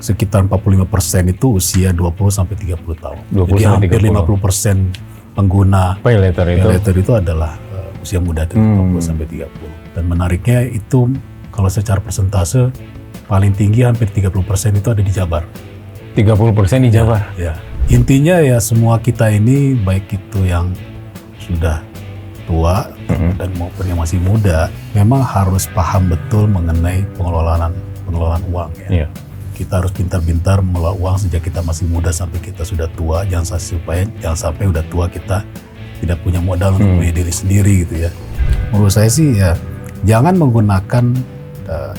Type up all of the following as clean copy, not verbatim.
sekitar 45% itu usia 20-30 tahun. 20 Jadi sampai hampir 30. 50% pengguna Pay later itu adalah usia muda itu 40-30. Dan menariknya itu kalau secara persentase paling tinggi hampir 30% itu ada di Jabar. 30% di Jabar. Ya. Intinya ya semua kita ini baik itu yang sudah tua dan maupun yang masih muda memang harus paham betul mengenai pengelolaan uang ya. Iya. Kita harus pintar-pintar mengelola uang sejak kita masih muda sampai kita sudah tua, jangan sampai udah tua kita tidak punya modal untuk punya diri sendiri gitu ya. Menurut saya sih ya jangan menggunakan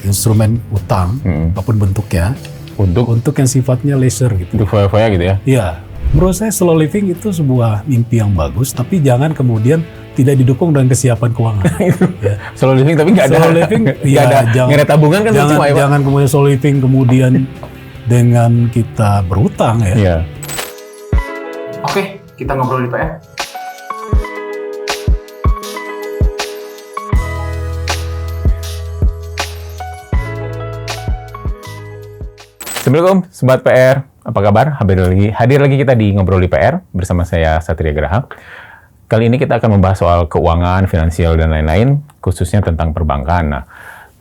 instrumen utang apapun bentuknya untuk yang sifatnya leisure gitu. Untuk foya-foya gitu ya? Iya. Menurut saya slow living itu sebuah mimpi yang bagus, tapi jangan kemudian tidak didukung dengan kesiapan keuangan. Ya. Slow living tapi nggak ada. Slow living, ya, nggak ada tabungan kan? Jangan kemudian slow living kemudian dengan kita berhutang ya. Iya. Oke, kita ngobrol di PR. Assalamualaikum Sobat PR, apa kabar? Hadir lagi kita di Ngobrol di PR bersama saya Satria Graha. Kali ini kita akan membahas soal keuangan, finansial, dan lain-lain, khususnya tentang perbankan. Nah,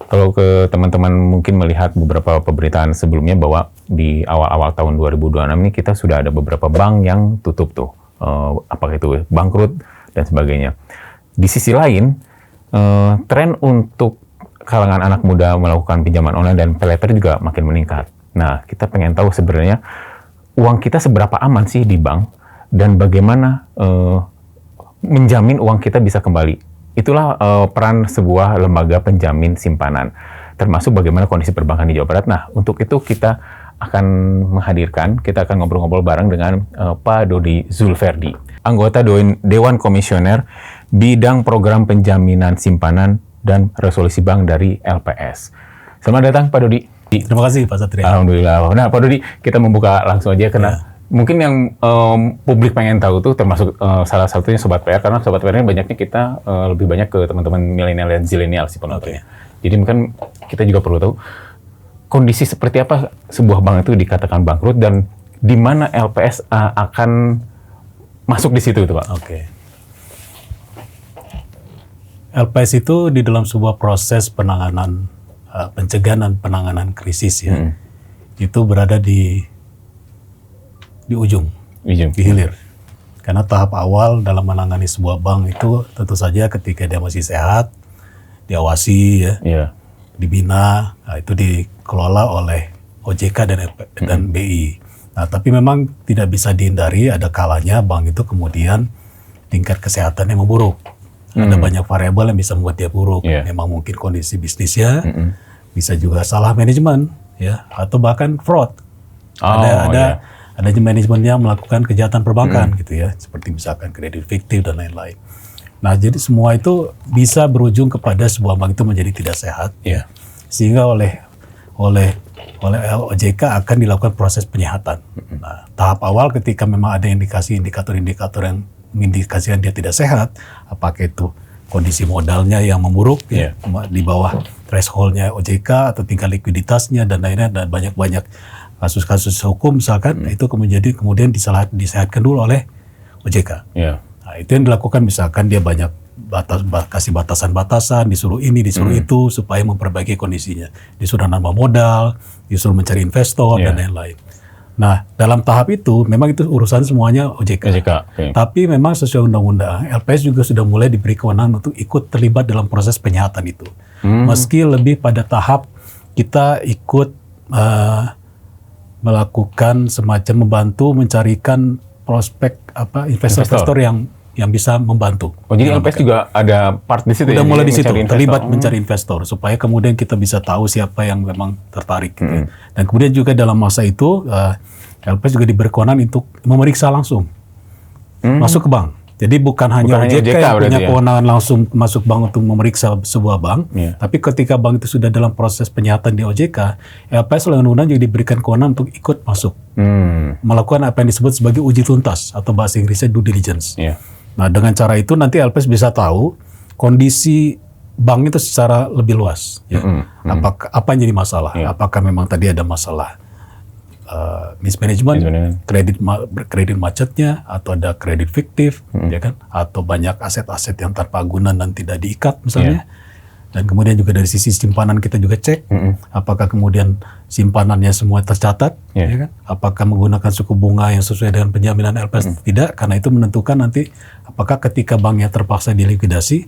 kalau ke teman-teman mungkin melihat beberapa pemberitaan sebelumnya bahwa di awal-awal tahun 2026 ini kita sudah ada beberapa bank yang tutup tuh. Apakah itu bangkrut dan sebagainya. Di sisi lain, tren untuk kalangan anak muda melakukan pinjaman online dan pay later juga makin meningkat. Nah, kita pengen tahu sebenarnya uang kita seberapa aman sih di bank dan bagaimana menjamin uang kita bisa kembali. Itulah peran sebuah lembaga penjamin simpanan, termasuk bagaimana kondisi perbankan di Jawa Barat. Nah, untuk itu kita akan kita akan ngobrol-ngobrol bareng dengan Pak Dodi Zulferdi, anggota Dewan Komisioner Bidang Program Penjaminan Simpanan dan Resolusi Bank dari LPS. Selamat datang Pak Dodi. Terima kasih Pak Satria. Alhamdulillah. Nah Pak Dodi, kita membuka langsung aja karena mungkin yang publik pengen tahu tuh termasuk salah satunya Sobat PR, karena Sobat PR ini banyaknya kita lebih banyak ke teman-teman milenial dan zilenial sih penontonnya. Jadi mungkin kita juga perlu tahu kondisi seperti apa sebuah bank itu dikatakan bangkrut dan di mana LPS akan masuk di situ itu Pak. LPS itu di dalam sebuah proses penanganan pencegahan dan penanganan krisis ya, itu berada di ujung, di hilir. Karena tahap awal dalam menangani sebuah bank itu tentu saja ketika dia masih sehat, diawasi ya, dibina, itu dikelola oleh OJK dan BI. Nah, tapi memang tidak bisa dihindari ada kalanya bank itu kemudian tingkat kesehatannya memburuk. Ada banyak variabel yang bisa membuat dia buruk. Memang mungkin kondisi bisnisnya, bisa juga salah manajemen, ya, atau bahkan fraud. Ada manajemen yang melakukan kejahatan perbankan, gitu ya, seperti misalkan kredit fiktif dan lain-lain. Nah, jadi semua itu bisa berujung kepada sebuah bank itu menjadi tidak sehat, sehingga oleh OJK akan dilakukan proses penyehatan. Nah, tahap awal ketika memang ada indikator-indikator yang mengindikasikan dia tidak sehat, apakah itu kondisi modalnya yang memburuk di bawah thresholdnya OJK atau tingkat likuiditasnya dan lain-lain, dan banyak kasus-kasus hukum misalkan, itu kemudian disehatkan dulu oleh OJK. Nah, itu yang dilakukan, misalkan dia banyak kasih batasan-batasan, disuruh ini, disuruh itu supaya memperbaiki kondisinya, disuruh nambah modal, disuruh mencari investor dan lain-lain. Nah, dalam tahap itu memang itu urusan semuanya OJK. Tapi memang sesuai undang-undang, LPS juga sudah mulai diberi kewenangan untuk ikut terlibat dalam proses penyehatan itu. Meski lebih pada tahap kita ikut melakukan semacam membantu mencarikan prospek investor yang bisa membantu. Oh, jadi LPS juga ada part di situ. Udah mulai di situ, terlibat mencari investor supaya kemudian kita bisa tahu siapa yang memang tertarik. Gitu. Dan kemudian juga dalam masa itu LPS juga diberi kewenangan untuk memeriksa langsung masuk ke bank. Jadi bukan hanya OJK yang punya kewenangan langsung masuk bank untuk memeriksa sebuah bank, tapi ketika bank itu sudah dalam proses penyehatan di OJK, LPS oleh undang-undang juga diberikan kewenangan untuk ikut masuk, melakukan apa yang disebut sebagai uji tuntas atau bahasa Inggrisnya due diligence. Nah, dengan cara itu nanti LPS bisa tahu kondisi bank itu secara lebih luas. Apa yang jadi masalah? Apakah memang tadi ada masalah mismanagement, Mismanagement. kredit macetnya, atau ada kredit fiktif, ya kan, atau banyak aset-aset yang tanpa guna dan tidak diikat misalnya. Dan kemudian juga dari sisi simpanan kita juga cek, apakah kemudian simpanannya semua tercatat, ya kan? Apakah menggunakan suku bunga yang sesuai dengan penjaminan LPS tidak, karena itu menentukan nanti apakah ketika banknya terpaksa dilikuidasi,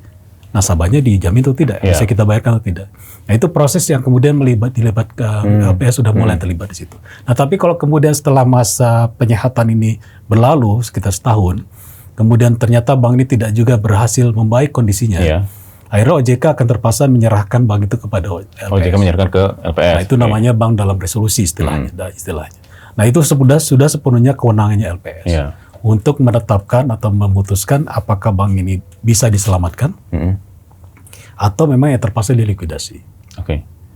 nasabahnya dijamin atau tidak, bisa kita bayarkan atau tidak. Nah itu proses yang kemudian dilibatkan LPS sudah mulai terlibat di situ. Nah tapi kalau kemudian setelah masa penyehatan ini berlalu sekitar setahun, kemudian ternyata bank ini tidak juga berhasil membaik kondisinya, akhirnya OJK akan terpaksa menyerahkan bank itu kepada LPS. OJK menyerahkan ke LPS. Nah itu namanya bank dalam resolusi istilahnya. Nah itu sudah sepenuhnya kewenangannya LPS untuk menetapkan atau memutuskan apakah bank ini bisa diselamatkan atau memang ya terpaksa dilikuidasi.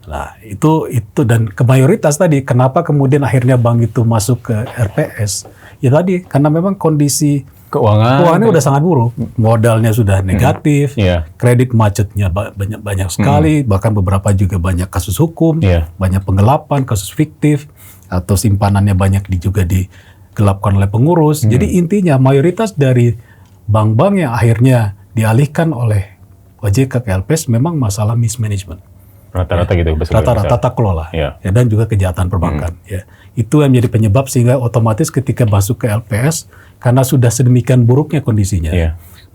Nah itu dan kemayoritas tadi kenapa kemudian akhirnya bank itu masuk ke RPS ya tadi karena memang kondisi keuangannya udah sangat buruk, modalnya sudah negatif, kredit macetnya banyak sekali, bahkan beberapa juga banyak kasus hukum, banyak penggelapan, kasus fiktif, atau simpanannya banyak juga digelapkan oleh pengurus. Jadi intinya mayoritas dari bank-bank yang akhirnya dialihkan oleh OJK ke LPS memang masalah mismanagement. Rata-rata gitu. Rata-rata tata kelola dan juga kejahatan perbankan. Itu yang menjadi penyebab sehingga otomatis ketika masuk ke LPS karena sudah sedemikian buruknya kondisinya,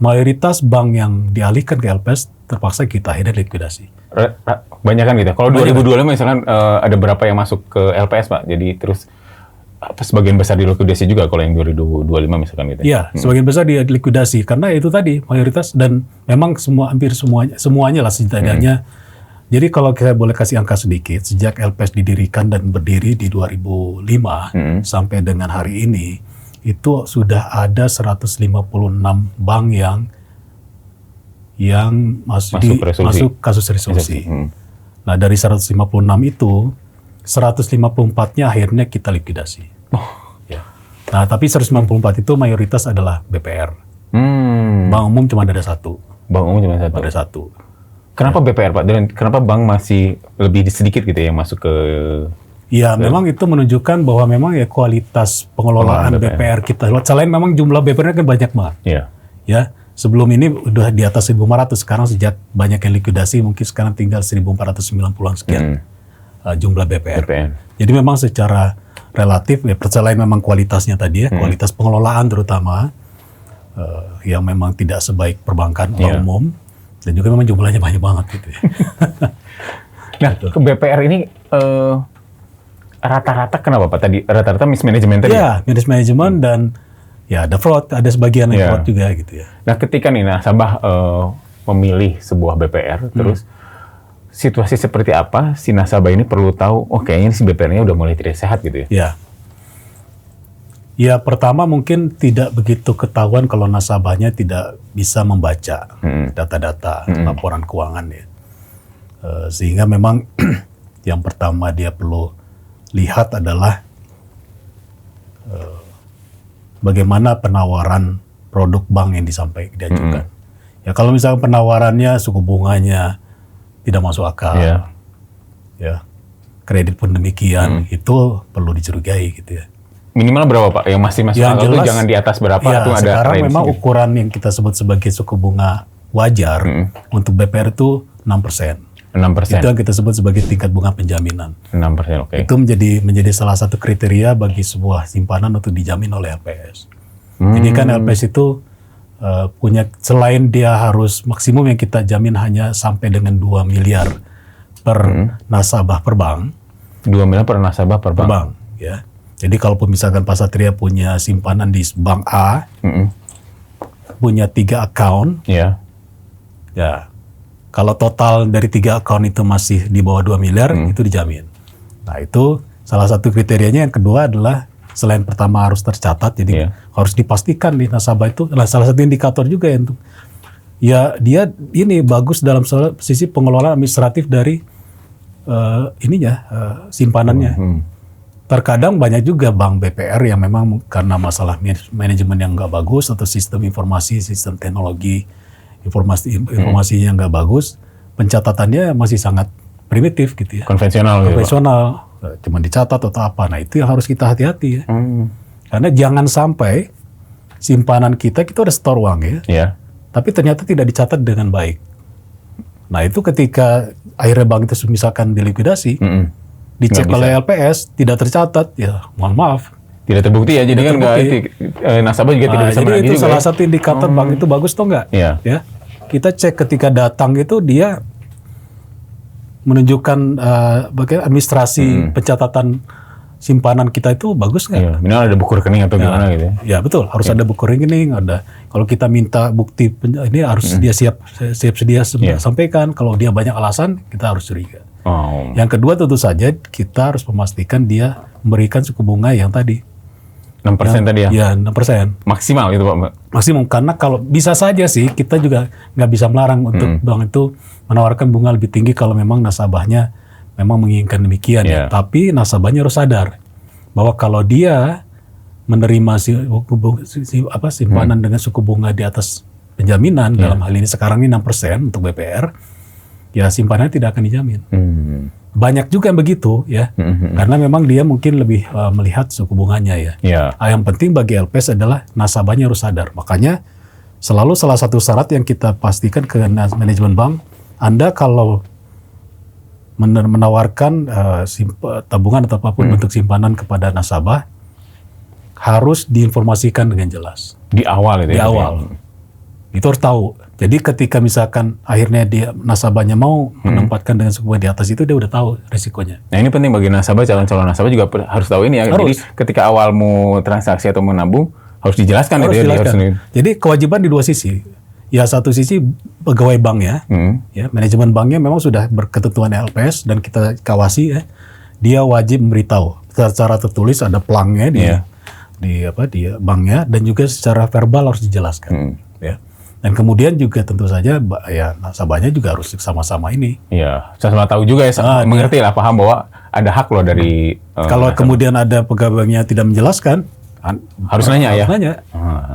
mayoritas bank yang dialihkan ke LPS terpaksa kita akhirnya likuidasi. Banyak kan gitu. Kalau 2025 misalkan ada berapa yang masuk ke LPS Pak? Jadi terus sebagian besar dilikuidasi juga kalau yang 2025 misalkan gitu. Iya, sebagian besar dilikuidasi karena itu tadi mayoritas dan memang hampir semuanya lah setidaknya. Jadi kalau saya boleh kasih angka sedikit, sejak LPS didirikan dan berdiri di 2005 sampai dengan hari ini, itu sudah ada 156 bank yang masuk kasus resolusi. Nah dari 156 itu, 154-nya akhirnya kita likuidasi. Nah tapi 194 itu mayoritas adalah BPR. Bank umum cuma ada satu. Bank umum cuma satu. Ada satu. Kenapa BPR Pak? Dan kenapa bank masih lebih sedikit gitu yang masuk ke? Ya memang itu menunjukkan bahwa memang ya kualitas pengelolaan BPR kita. Selain memang jumlah BPR-nya kan banyak banget. Ya sebelum ini udah di atas 1.500. Sekarang sejak banyak yang likuidasi mungkin sekarang tinggal 1.490-an sekian jumlah BPR. Jadi memang secara relatif ya selain memang kualitasnya tadi ya, kualitas pengelolaan terutama yang memang tidak sebaik perbankan umum. Dan juga memang jumlahnya banyak banget gitu ya. Nah, ke BPR ini rata-rata kenapa Pak? Tadi rata-rata mismanagement tadi? Ya, mismanagement dan ya ada fraud, ada sebagian yang fraud juga gitu ya. Nah, ketika nih nasabah memilih sebuah BPR, terus situasi seperti apa si nasabah ini perlu tahu, oh kayaknya si BPR-nya udah mulai tidak sehat gitu ya? Ya, pertama mungkin tidak begitu ketahuan kalau nasabahnya tidak bisa membaca data-data laporan keuangan ya. Sehingga memang yang pertama dia perlu lihat adalah bagaimana penawaran produk bank yang diajukan. Ya kalau misalnya penawarannya suku bunganya tidak masuk akal, ya kredit pun demikian, itu perlu dicurigai gitu ya. Minimal berapa Pak? Yang masih masuk akal itu jangan di atas berapa? Ya, itu ada sekarang memang ukuran yang kita sebut sebagai suku bunga wajar untuk BPR itu 6%. 6%. Itu yang kita sebut sebagai tingkat bunga penjaminan. 6%, oke. Itu menjadi salah satu kriteria bagi sebuah simpanan untuk dijamin oleh LPS. Jadi kan LPS itu punya, selain dia harus maksimum yang kita jamin hanya sampai dengan 2 miliar per nasabah per bank. 2 miliar per nasabah per bank. Ya. Jadi kalaupun misalkan Pak Satria punya simpanan di bank A, punya 3 account, ya kalau total dari 3 account itu masih di bawah 2 miliar, itu dijamin. Nah itu salah satu kriterianya. Yang kedua adalah selain pertama harus tercatat, jadi harus dipastikan di nasabah itu, salah satu indikator juga ya, untuk dia ini bagus dalam sisi pengelolaan administratif dari simpanannya. Terkadang banyak juga bank BPR yang memang karena masalah manajemen yang nggak bagus atau sistem informasi, sistem teknologi informasi yang nggak bagus, pencatatannya masih sangat primitif gitu ya. Konvensional. cuma dicatat atau apa. Nah itu yang harus kita hati-hati ya. Karena jangan sampai simpanan kita udah store uang ya, tapi ternyata tidak dicatat dengan baik. Nah itu ketika akhirnya bank itu misalkan dilikuidasi, dicek oleh LPS, tidak tercatat, ya mohon maaf. Tidak terbukti ya, jadi kan nasabah juga tidak bisa jadi menagih itu juga salah satu indikator bank itu bagus atau enggak. Ya, kita cek ketika datang itu dia menunjukkan bagaimana administrasi pencatatan simpanan kita itu bagus nggak? Iya, minimal ada buku rekening atau gimana gitu ya? Ya betul, harus ada buku rekening, ada. Kalau kita minta bukti ini harus dia siap sedia sampaikan. Kalau dia banyak alasan, kita harus curiga. Yang kedua tentu saja kita harus memastikan dia memberikan suku bunga yang tadi. 6% tadi ya? Ya 6%. Maksimal itu Pak? Maksimum, karena kalau bisa saja sih kita juga nggak bisa melarang untuk bank itu menawarkan bunga lebih tinggi kalau memang nasabahnya memang menginginkan demikian ya. Tapi nasabahnya harus sadar bahwa kalau dia menerima simpanan dengan suku bunga di atas penjaminan, dalam hal ini sekarang ini 6% untuk BPR, ya simpanannya tidak akan dijamin. Banyak juga yang begitu ya, karena memang dia mungkin lebih melihat suku bunganya ya. Yang penting bagi LPS adalah nasabahnya harus sadar. Makanya selalu salah satu syarat yang kita pastikan ke manajemen bank, Anda kalau menawarkan tabungan atau apapun bentuk simpanan kepada nasabah, harus diinformasikan dengan jelas. Di awal itu ya? Di awal. Itu harus tahu. Jadi ketika misalkan akhirnya dia nasabahnya mau menempatkan dengan suku bunga di atas itu, dia udah tahu risikonya. Nah ini penting bagi nasabah, calon-calon nasabah juga harus tahu ini ya. Harus. Jadi ketika awal mau transaksi atau menabung, harus dijelaskan. Jadi kewajiban di dua sisi. Ya satu sisi pegawai bank ya, manajemen banknya memang sudah berketentuan LPS dan kita kawasi ya, dia wajib memberitahu secara tertulis, ada pelangnya di banknya, dan juga secara verbal harus dijelaskan. Ya. Dan kemudian juga tentu saja ya nasabahnya juga harus sama-sama ini. Iya, sama tahu juga ya, mengerti lah, paham bahwa ada hak loh dari. Kalau kemudian ada pegawainya tidak menjelaskan, harus nanya ya.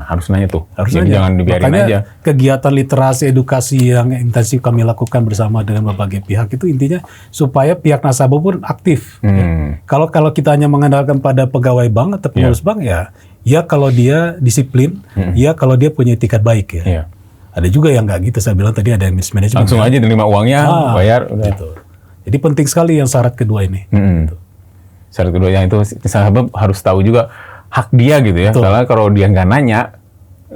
Harus nanya tuh. Jadi jangan dibiarin aja. Kegiatan literasi edukasi yang intensif kami lakukan bersama dengan berbagai pihak itu intinya supaya pihak nasabah pun aktif. Ya. Kalau kita hanya mengandalkan pada pegawai bank atau pengurus bank ya kalau dia disiplin, ya kalau dia punya etikat baik ya. Ada juga yang nggak gitu, saya bilang tadi ada yang mismanagement. Langsung aja terima uangnya, bayar. Gitu. Jadi penting sekali yang syarat kedua ini. Gitu. Syarat kedua yang itu nasabah harus tahu juga hak dia gitu ya. Karena kalau dia nggak nanya,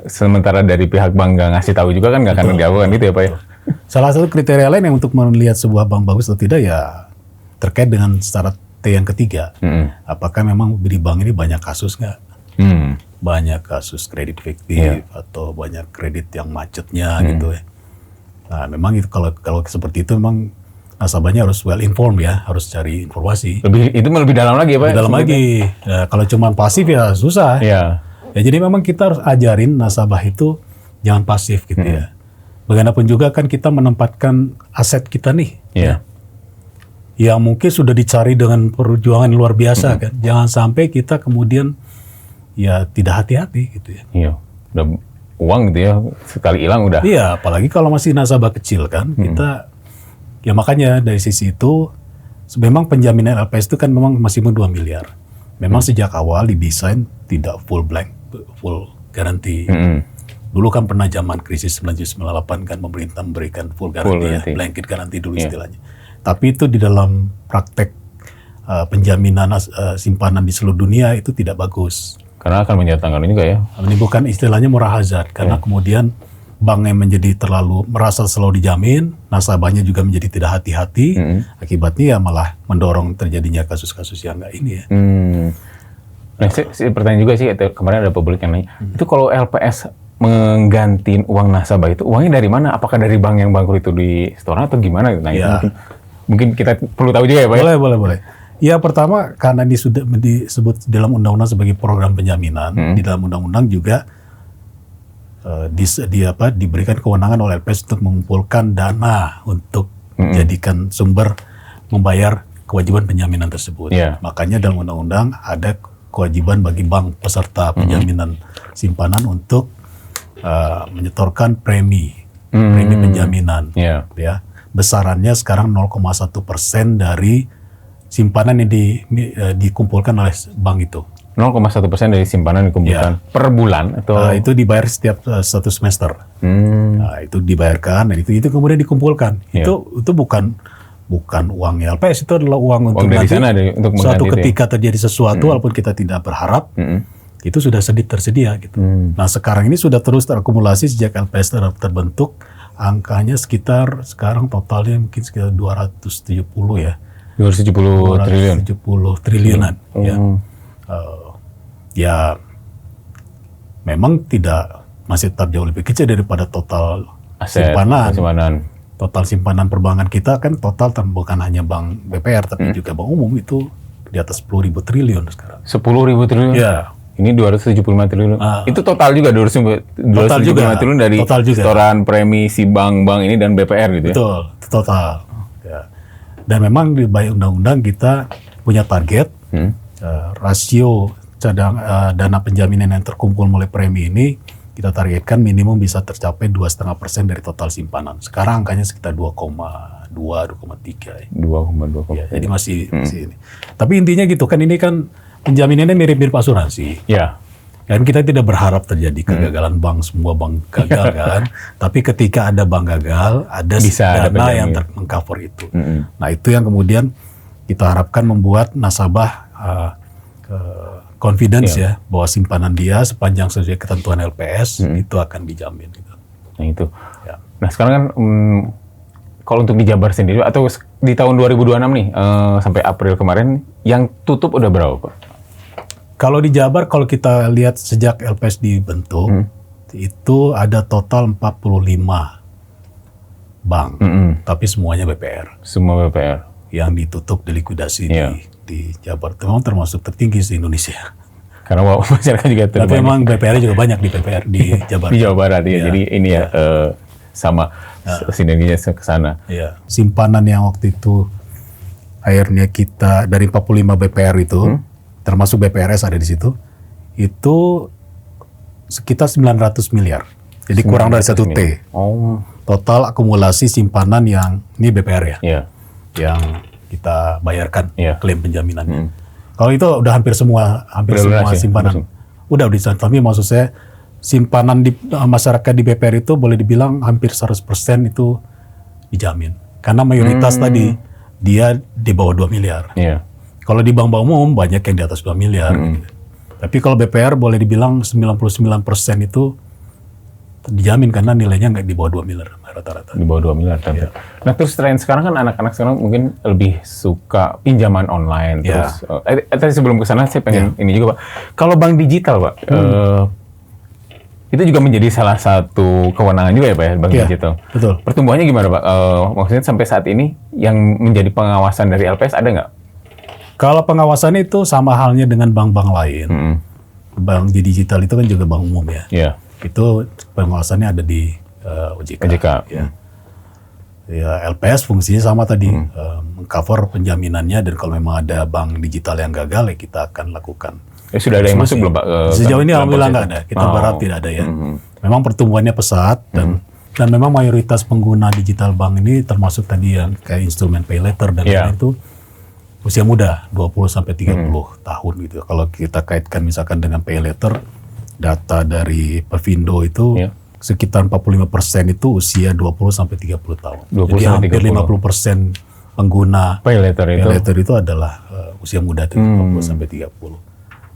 sementara dari pihak bank nggak ngasih tahu juga kan nggak akan dilakukan gitu ya Pak ya. Salah satu kriteria lain yang untuk melihat sebuah bank bagus atau tidak ya terkait dengan syarat T yang ketiga. Apakah memang di bank ini banyak kasus nggak? Banyak kasus kredit fiktif atau banyak kredit yang macetnya gitu ya. Nah memang itu kalau seperti itu memang nasabahnya harus well informed ya, harus cari informasi. Lebih dalam lagi ya Pak? Lebih dalam lagi. Ya, kalau cuma pasif ya susah. Ya jadi memang kita harus ajarin nasabah itu jangan pasif gitu ya. Bagaimanapun juga kan kita menempatkan aset kita nih. Yang mungkin sudah dicari dengan perjuangan luar biasa kan. Jangan sampai kita kemudian ya tidak hati-hati gitu ya. Iya, udah uang gitu ya, sekali hilang udah. Iya, apalagi kalau masih nasabah kecil kan, kita ya makanya dari sisi itu memang penjaminan LPS itu kan memang masih 2 miliar. Memang sejak awal didesain tidak full garansi. Dulu kan pernah zaman krisis 1998 kan pemerintah memberikan full garansi ya, blanket garansi dulu istilahnya. Tapi itu di dalam praktek penjaminan simpanan di seluruh dunia itu tidak bagus. Karena akan mendatangkan juga ya. Menimbulkan istilahnya moral hazard karena kemudian banknya menjadi merasa selalu dijamin, nasabahnya juga menjadi tidak hati-hati, akibatnya ya malah mendorong terjadinya kasus-kasus yang enggak ini ya. Nah, pertanyaan juga sih, kemarin ada publik yang nanya, itu kalau LPS menggantiin uang nasabah itu uangnya dari mana? Apakah dari bank yang bangkrut itu di store atau gimana? Nah, itu mungkin kita perlu tahu juga ya Pak? Boleh. Ya pertama karena ini sudah disebut dalam undang-undang sebagai program penjaminan, di dalam undang-undang juga diberikan kewenangan oleh LPS untuk mengumpulkan dana untuk jadikan sumber membayar kewajiban penjaminan tersebut. Makanya dalam undang-undang ada kewajiban bagi bank peserta penjaminan simpanan untuk menyetorkan premi penjaminan. Ya, besarannya sekarang 0,1% dari simpanan yang dikumpulkan oleh bank itu. 0,1% dari simpanan dikumpulkan per bulan atau Itu dibayar setiap satu semester. Nah, itu dibayarkan dan itu kemudian dikumpulkan. Itu bukan uang LPS, itu adalah uang untuk dari nanti sana untuk suatu mengganti ketika terjadi sesuatu walaupun kita tidak berharap. Itu sudah tersedia gitu. Nah, sekarang ini sudah terus terakumulasi sejak LPS terbentuk, angkanya sekarang totalnya mungkin sekitar 270 ya. 270 triliun. 270 triliunan ya. Ya memang masih tetap jauh lebih kecil daripada total Aset, simpanan. Total simpanan perbankan kita kan total bukan hanya bank BPR tapi juga bank umum itu di atas 10.000 triliun sekarang. 10.000 triliun? Ya. Ini 275 triliun. Itu total juga 275 triliun dari setoran premi si bank-bank ini dan BPR gitu ya? Betul, total. Ya. Dan memang di undang-undang kita punya target rasio dana penjaminan yang terkumpul mulai premi ini kita targetkan minimum bisa tercapai 2,5% dari total simpanan. Sekarang angkanya sekitar 2,2, 2,3. 2,2. Ya, jadi masih ini. Tapi intinya gitu kan, ini kan penjaminannya mirip-mirip asuransi. Ya. Dan kita tidak berharap terjadi kegagalan bank, semua bank gagal kan. Tapi ketika ada bank gagal, ada dana yang mengcover itu. Nah, itu yang kemudian kita harapkan membuat nasabah confidence ya bahwa simpanan dia sepanjang sesuai ketentuan LPS itu akan dijamin gitu. Nah itu. Ya. Nah sekarang kan kalau untuk di Jabar sendiri atau di tahun 2026 nih sampai April kemarin yang tutup udah berapa Pak? Kalau di Jabar kalau kita lihat sejak LPS dibentuk itu ada total 45 bank, tapi semuanya BPR. Semua BPR. Yang ditutup dilikuidasi di Jabar, memang termasuk tertinggi di Indonesia. Karena masyarakat juga terbanyak. Tapi memang BPR juga banyak di Jabar. Di Jawa Barat ya. Jadi ini sama sinerginya ke sana. Ya. Simpanan yang waktu itu akhirnya kita dari 45 BPR itu, termasuk BPRS ada di situ, itu sekitar 900 miliar. Jadi kurang dari 1 T. Total akumulasi simpanan yang ini BPR ya. Yang kita bayarkan klaim penjaminannya. Kalau itu udah hampir semua simpanan. Udah tapi maksud saya simpanan di masyarakat di BPR itu boleh dibilang hampir 100% itu dijamin. Karena mayoritas tadi dia di bawah 2 miliar. Kalau di bank-bank umum banyak yang di atas 2 miliar. Gitu. Tapi kalau BPR boleh dibilang 99% itu dijamin karena nilainya nggak di bawah 2 miliar rata-rata. Di bawah 2 miliar. Nah terus tren sekarang kan anak-anak sekarang mungkin lebih suka pinjaman online. Terus tadi sebelum ke sana saya pengen ini juga Pak. Kalau bank digital Pak, itu juga menjadi salah satu kewenangan juga ya Pak ya, bank digital. Betul. Pertumbuhannya gimana Pak? Maksudnya sampai saat ini yang menjadi pengawasan dari LPS ada nggak? Kalau pengawasan itu sama halnya dengan bank-bank lain. Bank di digital itu kan juga bank umum ya. Itu pengawasannya ada di OJK. Ya, LPS fungsinya sama tadi, mengcover penjaminannya dan kalau memang ada bank digital yang gagal ya kita akan lakukan. Sudah ada yang masuk belum Pak? Sejauh ini alhamdulillah nggak ada. Kita berharap tidak ada ya. Memang pertumbuhannya pesat dan memang mayoritas pengguna digital bank ini termasuk tadi yang kayak instrumen pay later dan lain itu usia muda 20-30 tahun gitu. Kalau kita kaitkan misalkan dengan pay later, data dari Perfindo itu sekitar 45% itu usia 20-30 tahun. Jadi hampir 50% pengguna pay later itu adalah usia muda itu 20-30.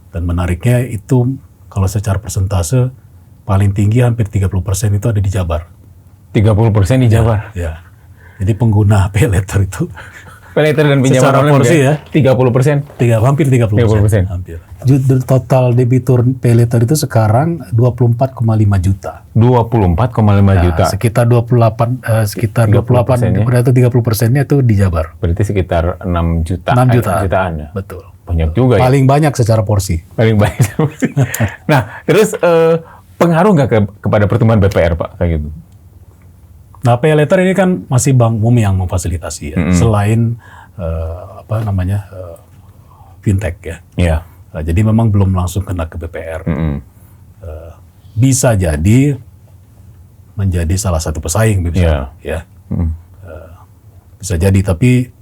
Dan menariknya itu kalau secara persentase paling tinggi hampir 30% itu ada di Jabar. 30% di Jabar? Ya. Jadi pengguna pay later itu pay later dan pinjaman online porsi ya 30%? Hampir 30%. Hampir. Total debitur pay later itu sekarang 24,5 juta. 24,5 juta. Sekitar 28 berarti 30%-nya itu di Jabar. Berarti sekitar 6 juta. 6 juta. Jutaan ya. Betul. Banyak juga ya. Paling banyak secara porsi. Paling banyak. Nah, terus pengaruh nggak kepada pertumbuhan BPR Pak kayak gitu? Nah, pay later ini kan masih bank umum yang memfasilitasi ya. Selain fintech ya. Nah, jadi memang belum langsung kena ke BPR. Bisa jadi menjadi salah satu pesaing bisa ya. Bisa jadi tapi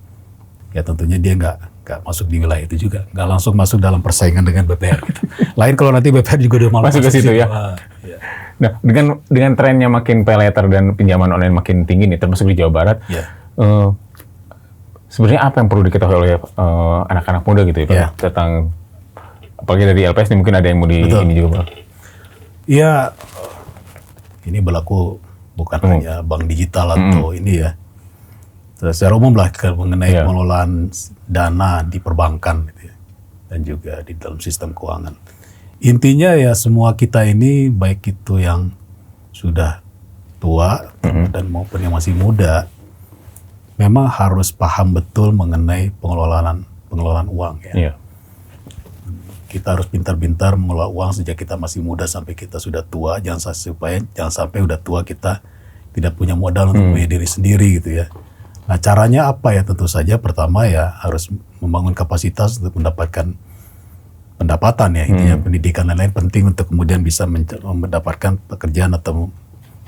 ya tentunya dia nggak nggak masuk di wilayah itu juga, nggak langsung masuk dalam persaingan dengan BPR gitu. Lain kalau nanti BPR juga udah malah Masuk ke situ ya. Ya. Nah, dengan trennya makin pay later dan pinjaman online makin tinggi nih, termasuk di Jawa Barat, Ya. sebenarnya apa yang perlu diketahui oleh anak-anak muda gitu ya, Pak? Ya. Tentang, apalagi dari LPS nih mungkin ada yang mau di Betul. ini juga, Pak. Iya, ini berlaku bukan hanya bank digital atau ini ya. Secara umum lah mengenai Iya. pengelolaan dana di perbankan gitu ya, dan juga di dalam sistem keuangan. Intinya ya semua kita ini baik itu yang sudah tua dan maupun yang masih muda, memang harus paham betul mengenai pengelolaan uang ya. Iya. Kita harus pintar-pintar mengelola uang sejak kita masih muda sampai kita sudah tua. Jangan sampai udah tua kita tidak punya modal untuk membiayai diri sendiri gitu ya. Nah caranya apa ya? Tentu saja pertama ya harus membangun kapasitas untuk mendapatkan pendapatan ya. Intinya pendidikan dan lain penting untuk kemudian bisa mendapatkan pekerjaan atau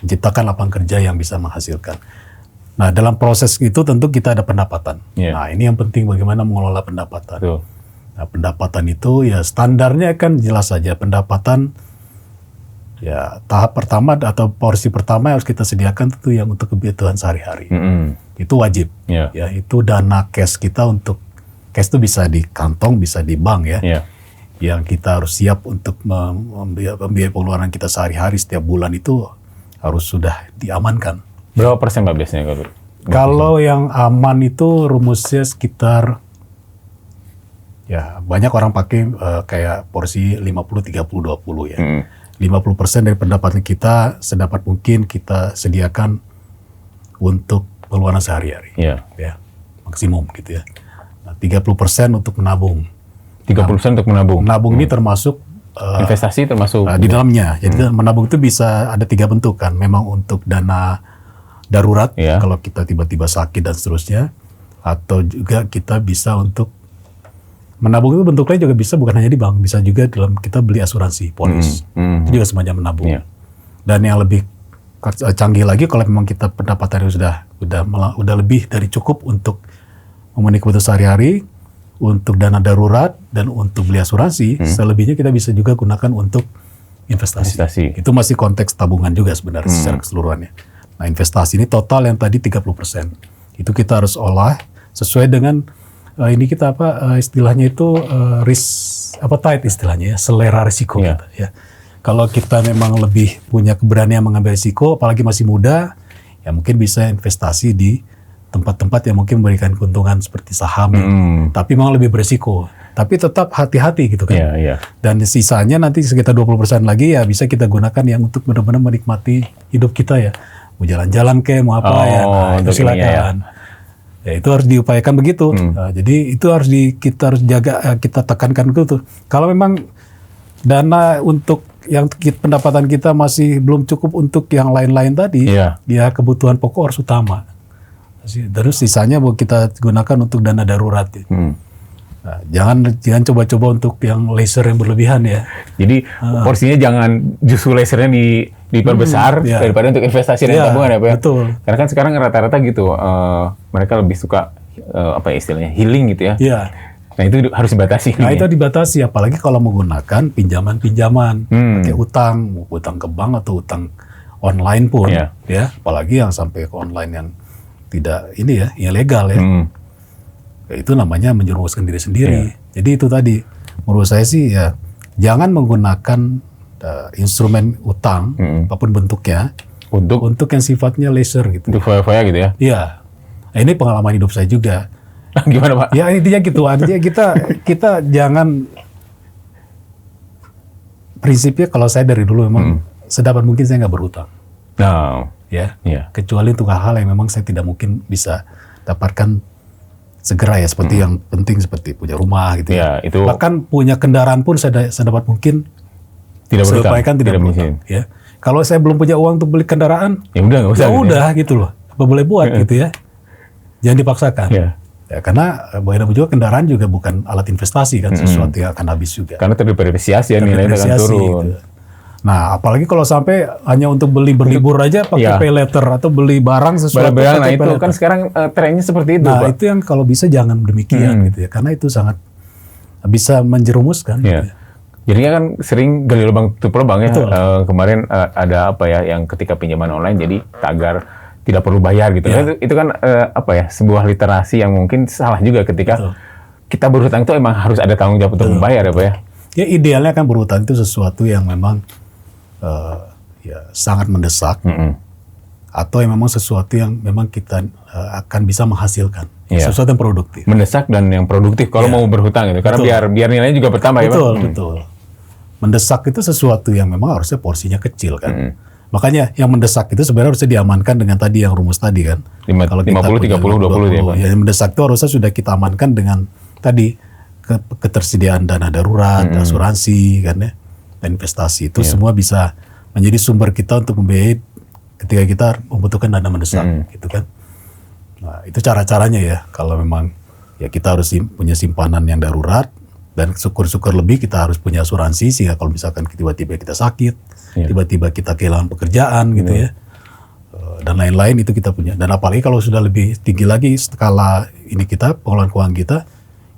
menciptakan lapangan kerja yang bisa menghasilkan. Nah dalam proses itu tentu kita ada pendapatan. Iya. Nah ini yang penting bagaimana mengelola pendapatan. Betul. Nah, pendapatan itu ya standarnya kan jelas saja pendapatan ya tahap pertama atau porsi pertama yang harus kita sediakan tentu yang untuk kebutuhan sehari-hari. Itu wajib. Iya. Ya, itu dana cash kita untuk cash itu bisa di kantong, bisa di bank ya. Iya. Yang kita harus siap untuk membiayai pengeluaran kita sehari-hari setiap bulan itu harus sudah diamankan. Berapa persen Pak biasanya kalau? Kalau yang aman itu rumusnya sekitar ya banyak orang pakai kayak porsi 50-30-20 ya. 50% dari pendapatan kita sedapat mungkin kita sediakan untuk pengeluaran sehari-hari. Iya. Ya, maksimum gitu ya. Nah, 30% untuk menabung. 30% untuk menabung. Menabung ini termasuk Investasi termasuk. di dalamnya. Jadi menabung itu bisa ada 3 bentuk kan. Memang untuk dana darurat Iya. kalau kita tiba-tiba sakit dan seterusnya, atau juga kita bisa untuk menabung itu bentuknya juga bisa bukan hanya di bank, bisa juga dalam kita beli asuransi polis. Itu juga semacam menabung. Iya. Dan yang lebih canggih lagi kalau memang kita pendapatannya udah lebih dari cukup untuk memenuhi kebutuhan sehari-hari, untuk dana darurat dan untuk beli asuransi, selebihnya kita bisa juga gunakan untuk investasi. Itu masih konteks tabungan juga sebenarnya secara keseluruhannya. Nah, investasi ini total yang tadi 30%. Itu kita harus olah sesuai dengan ini kita istilahnya itu risk appetite istilahnya ya, selera risiko Iya. kita ya. Kalau kita memang lebih punya keberanian mengambil risiko, apalagi masih muda, ya mungkin bisa investasi di tempat-tempat yang mungkin memberikan keuntungan seperti saham, tapi memang lebih berisiko. Tapi tetap hati-hati gitu kan. Iya, iya. Dan sisanya nanti sekitar 20% lagi ya bisa kita gunakan yang untuk benar-benar menikmati hidup kita ya. Mau jalan-jalan mau apa ya, nah, itu untuk ininya silakan. Ya itu harus diupayakan begitu. Nah, jadi itu harus kita harus jaga, kita tekankan gitu. Kalau memang dana untuk yang pendapatan kita masih belum cukup untuk yang lain-lain tadi, Iya. ya kebutuhan pokok harus utama. Terus sisanya mau kita gunakan untuk dana darurat. Ya. Nah, jangan coba-coba untuk yang leisure yang berlebihan ya. Jadi porsinya jangan justru lasernya diperbesar iya. daripada untuk investasi dan Iya, tabungan ya Pak. betul. Karena kan sekarang rata-rata gitu, mereka lebih suka apa ya istilahnya healing gitu ya. Iya. Nah itu harus dibatasi. Nah itu dibatasi, apalagi kalau menggunakan pinjaman-pinjaman, pakai utang, mau utang ke bank atau utang online pun, Iya. ya. Apalagi yang sampai ke online yang tidak ini ya, ilegal ya. Ya, itu namanya menjerumuskan diri sendiri. Jadi itu tadi, menurut saya sih ya jangan menggunakan instrumen utang apapun bentuknya untuk yang sifatnya leisure gitu. untuk foya-foya gitu ya. Iya, nah, ini pengalaman hidup saya juga. Gimana Pak? Ya intinya gitu, artinya kita jangan, prinsipnya kalau saya dari dulu memang sedapat mungkin saya nggak berhutang, Nah, ya, iya. kecuali untuk hal-hal yang memang saya tidak mungkin bisa dapatkan segera ya, seperti yang penting seperti punya rumah gitu Ya, itu bahkan punya kendaraan pun saya dapat mungkin tidak saya berhutang. upayakan tidak berhutang, ya. Kalau saya belum punya uang untuk beli kendaraan, Ya udah nggak usah. ya gitu udah gitu loh, apa boleh buat gitu ya, jangan dipaksakan. Ya. Ya, karena bagaimanapun juga kendaraan juga bukan alat investasi kan, sesuatu yang akan habis juga. Karena terdepresiasi ya, nilainya akan Terdepresiasi, turun. gitu. Nah, apalagi kalau sampai hanya untuk beli berlibur aja pakai Iya. pay letter atau beli barang sesuatu Barang-barang, nah pakai itu pay letter. kan sekarang trennya seperti itu, Nah, Pak. itu yang kalau bisa jangan demikian gitu ya. Karena itu sangat bisa menjerumuskan. Iya. Gitu ya. Jadinya kan sering gali lubang tutup lubang ya. Betul. Kemarin ada apa ya yang ketika pinjaman online jadi tagar tidak perlu bayar gitu. Iya. Nah, itu kan apa ya sebuah literasi yang mungkin salah juga ketika Betul. kita berhutang itu emang harus ada tanggung jawab untuk membayar ya Pak ya. Ya idealnya kan berhutang itu sesuatu yang memang ya sangat mendesak atau yang memang sesuatu yang memang kita akan bisa menghasilkan. Iya. Sesuatu yang produktif. Mendesak dan yang produktif kalau mau berhutang itu karena Betul. biar nilainya juga bertambah ya Pak. Betul, betul. Mendesak itu sesuatu yang memang harusnya porsinya kecil kan. Makanya yang mendesak itu sebenarnya harusnya diamankan dengan tadi yang rumus tadi kan. Kalau kita 50, punya 30, 20 ya, Pak. Ya, yang mendesak itu harusnya sudah kita amankan dengan tadi ketersediaan dana darurat, asuransi kan ya, dan investasi itu semua bisa menjadi sumber kita untuk membiayai ketika kita membutuhkan dana mendesak gitu kan. Nah, itu cara-caranya ya. Kalau memang ya kita harus punya simpanan yang darurat dan syukur-syukur lebih kita harus punya asuransi sehingga kalau misalkan tiba-tiba kita sakit, tiba-tiba kita kehilangan pekerjaan gitu ya. Dan lain-lain itu kita punya. Dan apalagi kalau sudah lebih tinggi lagi skala ini kita pengelolaan keuangan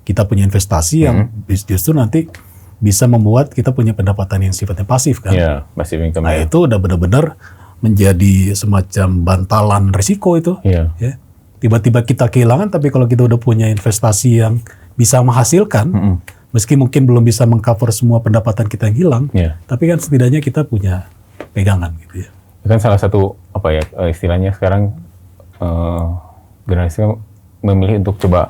kita punya investasi yang justru nanti bisa membuat kita punya pendapatan yang sifatnya pasif kan. Iya, passive income. Nah, itu udah benar-benar menjadi semacam bantalan risiko itu. Iya. Ya. Tiba-tiba kita kehilangan, tapi kalau kita udah punya investasi yang bisa menghasilkan, meski mungkin belum bisa mengcover semua pendapatan kita yang hilang, Iya. tapi kan setidaknya kita punya pegangan gitu ya. Itu kan salah satu apa ya istilahnya sekarang generasi memilih untuk coba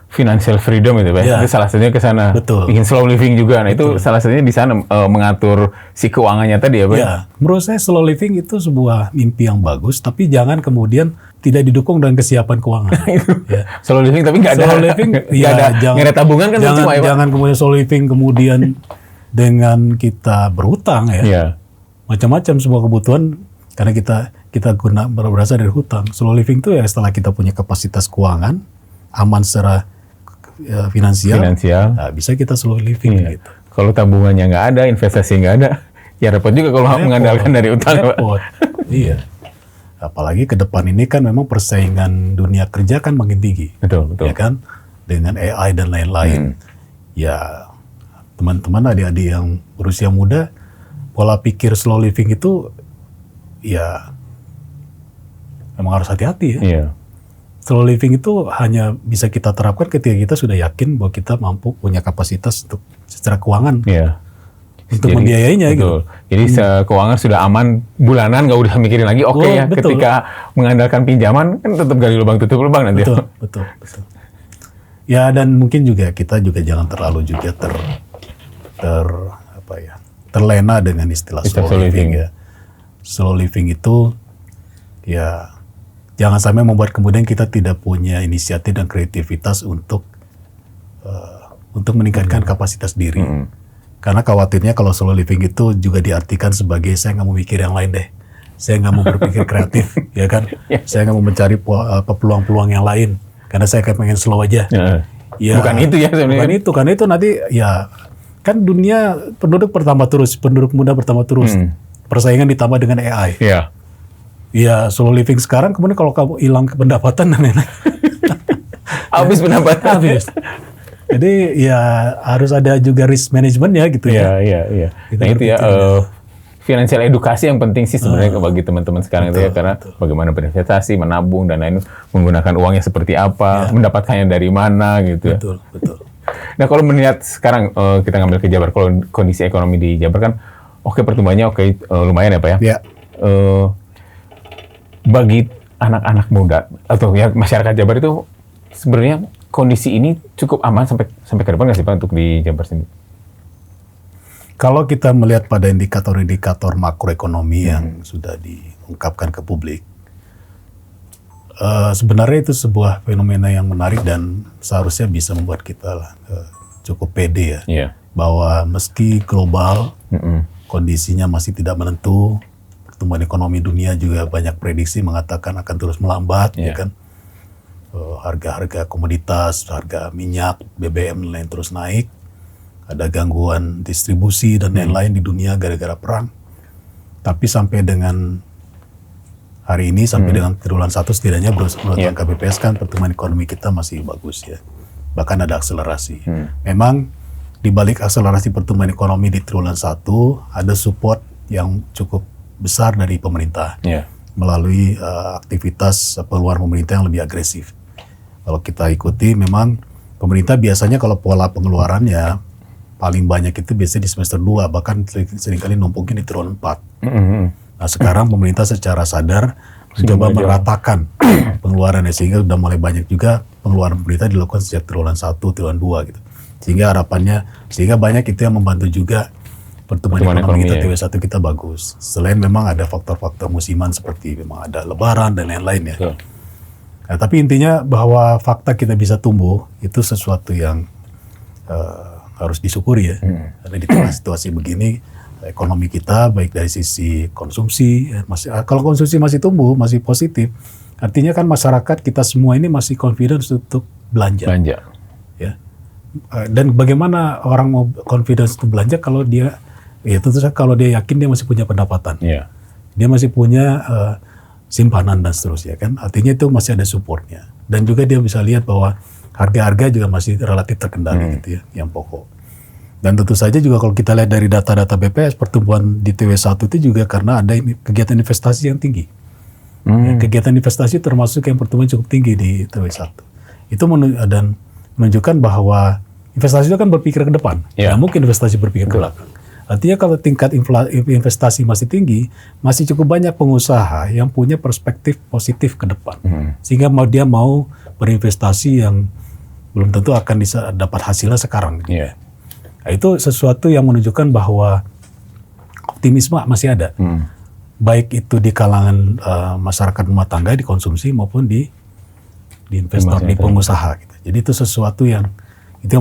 financial freedom itu Pak. Ya. Itu salah satunya ke sana. Betul. Ingin slow living juga. Nah, itu salah satunya di sana mengatur si keuangannya tadi ya, Pak. Ya, menurut saya slow living itu sebuah mimpi yang bagus, tapi jangan kemudian tidak didukung dengan kesiapan keuangan. Ya. Slow living tapi nggak ada Slow living, nggak ada nggak ada tabungan kan jangan, cuma ya, Pak. jangan kemudian slow living kemudian dengan kita berhutang ya. Iya. Macam-macam semua kebutuhan karena kita berasal dari hutang. Slow living itu ya setelah kita punya kapasitas keuangan aman secara finansial, nah, bisa kita slow living Iya. gitu. Kalau tabungannya nggak ada, investasi nggak ada, ya repot juga kalau mengandalkan dari utang, Pak. Repot. Iya. Apalagi ke depan ini kan memang persaingan dunia kerja kan makin tinggi. Betul, betul. Ya kan? Dengan AI dan lain-lain. Ya, teman-teman adik-adik yang berusia muda, pola pikir slow living itu ya memang harus hati-hati ya. Iya. Slow living itu hanya bisa kita terapkan ketika kita sudah yakin bahwa kita mampu punya kapasitas untuk secara keuangan Iya. untuk membiayainya betul. gitu. Jadi keuangan sudah aman bulanan, nggak udah mikirin lagi. Oke ya, betul. ketika mengandalkan pinjaman kan tetap gali lubang tutup lubang nanti. Betul, betul. Ya dan mungkin juga kita juga jangan terlalu juga terlena dengan istilah slow living ya. Slow living itu ya jangan sampai membuat kemudian kita tidak punya inisiatif dan kreativitas untuk meningkatkan kapasitas diri. Karena khawatirnya kalau slow living itu juga diartikan sebagai saya nggak mau mikir yang lain deh. Saya nggak mau berpikir kreatif, ya kan? Saya nggak mau mencari peluang-peluang yang lain. Karena saya pengen slow aja. Ya, Bukan itu ya sebenarnya. Bukan itu, karena itu nanti ya kan dunia penduduk bertambah terus, penduduk muda bertambah terus. Persaingan ditambah dengan AI. Iya. Ya slow living sekarang kemudian kalau kamu hilang pendapatan dan lain-lain. Habis pendapatan. Habis. Jadi ya harus ada juga risk management ya gitu ya. Iya. Kita Nah itu ya financial edukasi yang penting sih sebenarnya bagi teman-teman sekarang itu ya, karena bagaimana berinvestasi, menabung dan lain, menggunakan uangnya seperti apa, mendapatkannya dari mana gitu ya. Betul. Nah kalau melihat sekarang kita ngambil ke Jabar, kalau kondisi ekonomi di Jabar kan oke, pertumbuhannya lumayan ya Pak ya. Ya. Bagi anak-anak muda atau ya masyarakat Jabar itu sebenarnya kondisi ini cukup aman sampai ke depan nggak sih Pak untuk di Jabar sendiri? Kalau kita melihat pada indikator-indikator makroekonomi yang sudah diungkapkan ke publik, sebenarnya itu sebuah fenomena yang menarik dan seharusnya bisa membuat kita cukup pede ya. Iya. Bahwa meski global kondisinya masih tidak menentu, pertumbuhan ekonomi dunia juga banyak prediksi mengatakan akan terus melambat, ya kan? Harga-harga komoditas, harga minyak, BBM dan lain terus naik. Ada gangguan distribusi dan lain-lain di dunia gara-gara perang. Tapi sampai dengan hari ini, sampai dengan triwulan 1 setidaknya menurut KPPS kan pertumbuhan ekonomi kita masih bagus ya. Bahkan ada akselerasi. Memang di balik akselerasi pertumbuhan ekonomi di triwulan 1 ada support yang cukup besar dari pemerintah melalui aktivitas pengeluaran pemerintah yang lebih agresif. Kalau kita ikuti memang pemerintah biasanya kalau pola pengeluarannya paling banyak itu biasanya di semester 2, bahkan seringkali numpuknya di triwulan 4. Nah sekarang pemerintah secara sadar mencoba meratakan pengeluarannya sehingga sudah mulai banyak juga pengeluaran pemerintah dilakukan sejak triwulan 1, triwulan 2 gitu. Sehingga harapannya, sehingga banyak itu yang membantu juga pertumbuhan ekonomi kita triwulan 1 kita bagus. Selain memang ada faktor-faktor musiman seperti memang ada lebaran dan lain-lain ya. Nah, tapi intinya bahwa fakta kita bisa tumbuh itu sesuatu yang harus disyukuri ya. Karena di tengah situasi begini ekonomi kita baik dari sisi konsumsi kalau konsumsi masih tumbuh, masih positif, artinya kan masyarakat kita semua ini masih confidence untuk belanja. Ya. Dan bagaimana orang mau confidence untuk belanja kalau dia tentu saja kalau dia yakin dia masih punya pendapatan. Dia masih punya simpanan dan seterusnya kan. Artinya itu masih ada supportnya. Dan juga dia bisa lihat bahwa harga-harga juga masih relatif terkendali gitu ya, yang pokok. Dan tentu saja juga kalau kita lihat dari data-data BPS, pertumbuhan di TW1 itu juga karena ada kegiatan investasi yang tinggi. Ya, kegiatan investasi termasuk yang pertumbuhan cukup tinggi di TW1. Itu dan menunjukkan bahwa investasi itu kan berpikir ke depan. Nggak mungkin investasi berpikir ke belakang. Artinya kalau tingkat investasi masih tinggi, masih cukup banyak pengusaha yang punya perspektif positif ke depan. Sehingga dia mau berinvestasi yang belum tentu akan bisa dapat hasilnya sekarang. Nah, itu sesuatu yang menunjukkan bahwa optimisme masih ada. Baik itu di kalangan masyarakat rumah tangga, di konsumsi maupun di investor, di pengusaha. Gitu. Jadi itu sesuatu yang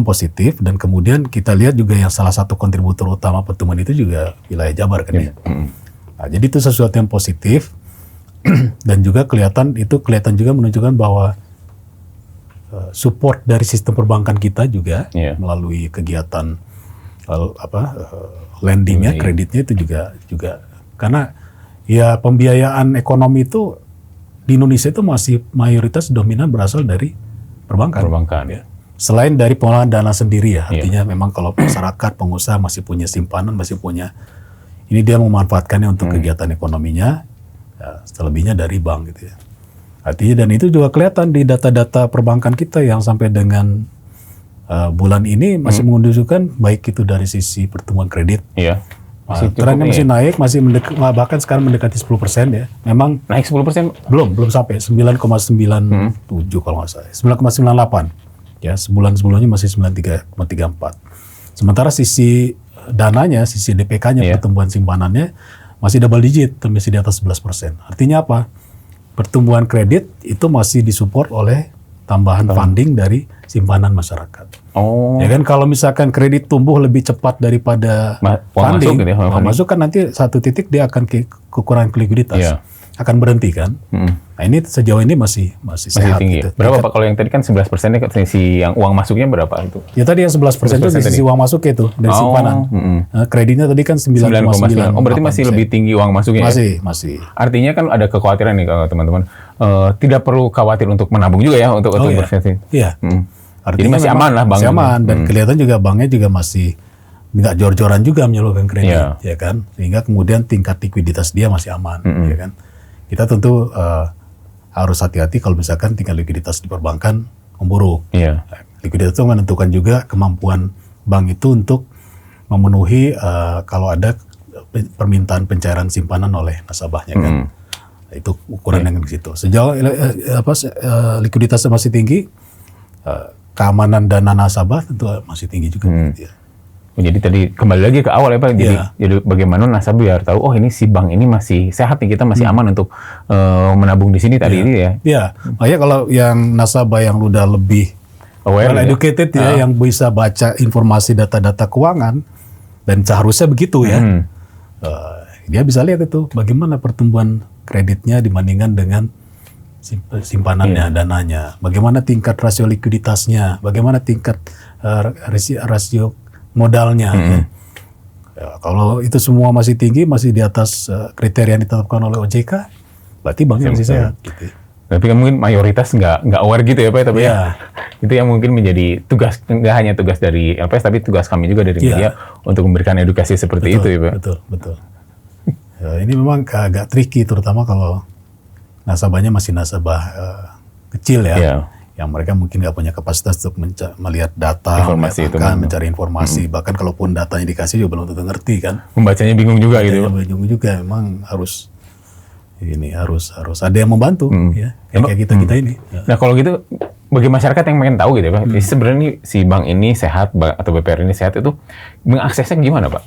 positif, dan kemudian kita lihat juga yang salah satu kontributor utama pertumbuhan itu juga wilayah Jabar kan ya. Nah, jadi itu sesuatu yang positif dan juga kelihatan juga menunjukkan bahwa support dari sistem perbankan kita juga melalui kegiatan lendingnya, kreditnya itu juga karena ya pembiayaan ekonomi itu di Indonesia itu masih mayoritas dominan berasal dari perbankan. Ya. Selain dari pengelolaan dana sendiri ya, artinya memang kalau masyarakat, pengusaha masih punya simpanan, ini dia memanfaatkannya untuk kegiatan ekonominya, selebihnya dari bank gitu ya. Artinya dan itu juga kelihatan di data-data perbankan kita yang sampai dengan bulan ini masih menunjukkan baik itu dari sisi pertumbuhan kredit. Trennya masih naik, bahkan sekarang mendekati 10% ya. Memang naik 10%? Belum sampai 9,97 kalau nggak salah. 9,98. Ya, sebulan sebelumnya masih 93,34. Sementara sisi dananya, sisi DPK-nya, pertumbuhan simpanannya masih double digit, masih di atas 11%. Artinya apa? Pertumbuhan kredit itu masih disupport oleh tambahan funding dari simpanan masyarakat. Ya kan kalau misalkan kredit tumbuh lebih cepat daripada funding, masuk kan nanti satu titik dia akan kekurangan likuiditas, akan berhenti kan. Nah ini sejauh ini masih sehat. Tinggi. Gitu. Berapa Pak kalau yang tadi kan 11% sisi yang uang masuknya berapa itu? Ya tadi yang 11% itu di sisi uang masuk itu dari simpanan. Nah, kreditnya tadi kan 9,9. Oh berarti masih lebih tinggi uang masuknya? Masih. Artinya kan ada kekhawatiran nih kalau teman-teman. Tidak perlu khawatir untuk menabung juga ya untuk berinvestasi. Iya. Jadi Artinya masih aman lah bank. Masih aman dan kelihatan juga banknya juga masih nggak jor-joran juga menyalurkan kredit, ya kan? Sehingga kemudian tingkat likuiditas dia masih aman, ya kan? Kita tentu harus hati-hati kalau misalkan tingkat likuiditas di perbankan memburuk. Likuiditas itu menentukan juga kemampuan bank itu untuk memenuhi kalau ada permintaan pencairan simpanan oleh nasabahnya kan. Itu ukuran yang di situ. Sejauh likuiditasnya masih tinggi, keamanan dana nasabah tentu masih tinggi juga. Jadi tadi kembali lagi ke awal ya Pak. Jadi bagaimana nasabah biar tahu ini si bank ini masih sehat nih, kita masih aman untuk menabung di sini tadi ini ya. Iya. Makanya kalau yang nasabah yang udah lebih educated yang bisa baca informasi data-data keuangan dan seharusnya begitu ya. Dia bisa lihat itu bagaimana pertumbuhan kreditnya dibandingkan dengan simpanannya, dananya, bagaimana tingkat rasio likuiditasnya, bagaimana tingkat rasio modalnya. Ya, kalau itu semua masih tinggi, masih di atas kriteria yang ditetapkan oleh OJK, berarti banknya masih sehat. Gitu. Tapi kan mungkin mayoritas nggak aware gitu ya Pak, tapi ya itu yang mungkin menjadi tugas, nggak hanya tugas dari LPS, tapi tugas kami juga dari media untuk memberikan edukasi seperti itu ya Pak. Betul. Ya, ini memang agak tricky, terutama kalau nasabahnya masih nasabah kecil ya. Yang mereka mungkin nggak punya kapasitas untuk melihat data, informasi itu, mencari informasi, bahkan kalaupun datanya dikasih juga belum tentu ngerti kan. Membacanya bingung juga gitu. Bingung juga, memang harus ada yang membantu ya, kayak kita ini. Nah kalau gitu, bagi masyarakat yang pengen tahu gitu ya Pak, sebenarnya si bank ini sehat atau BPR ini sehat itu mengaksesnya gimana Pak?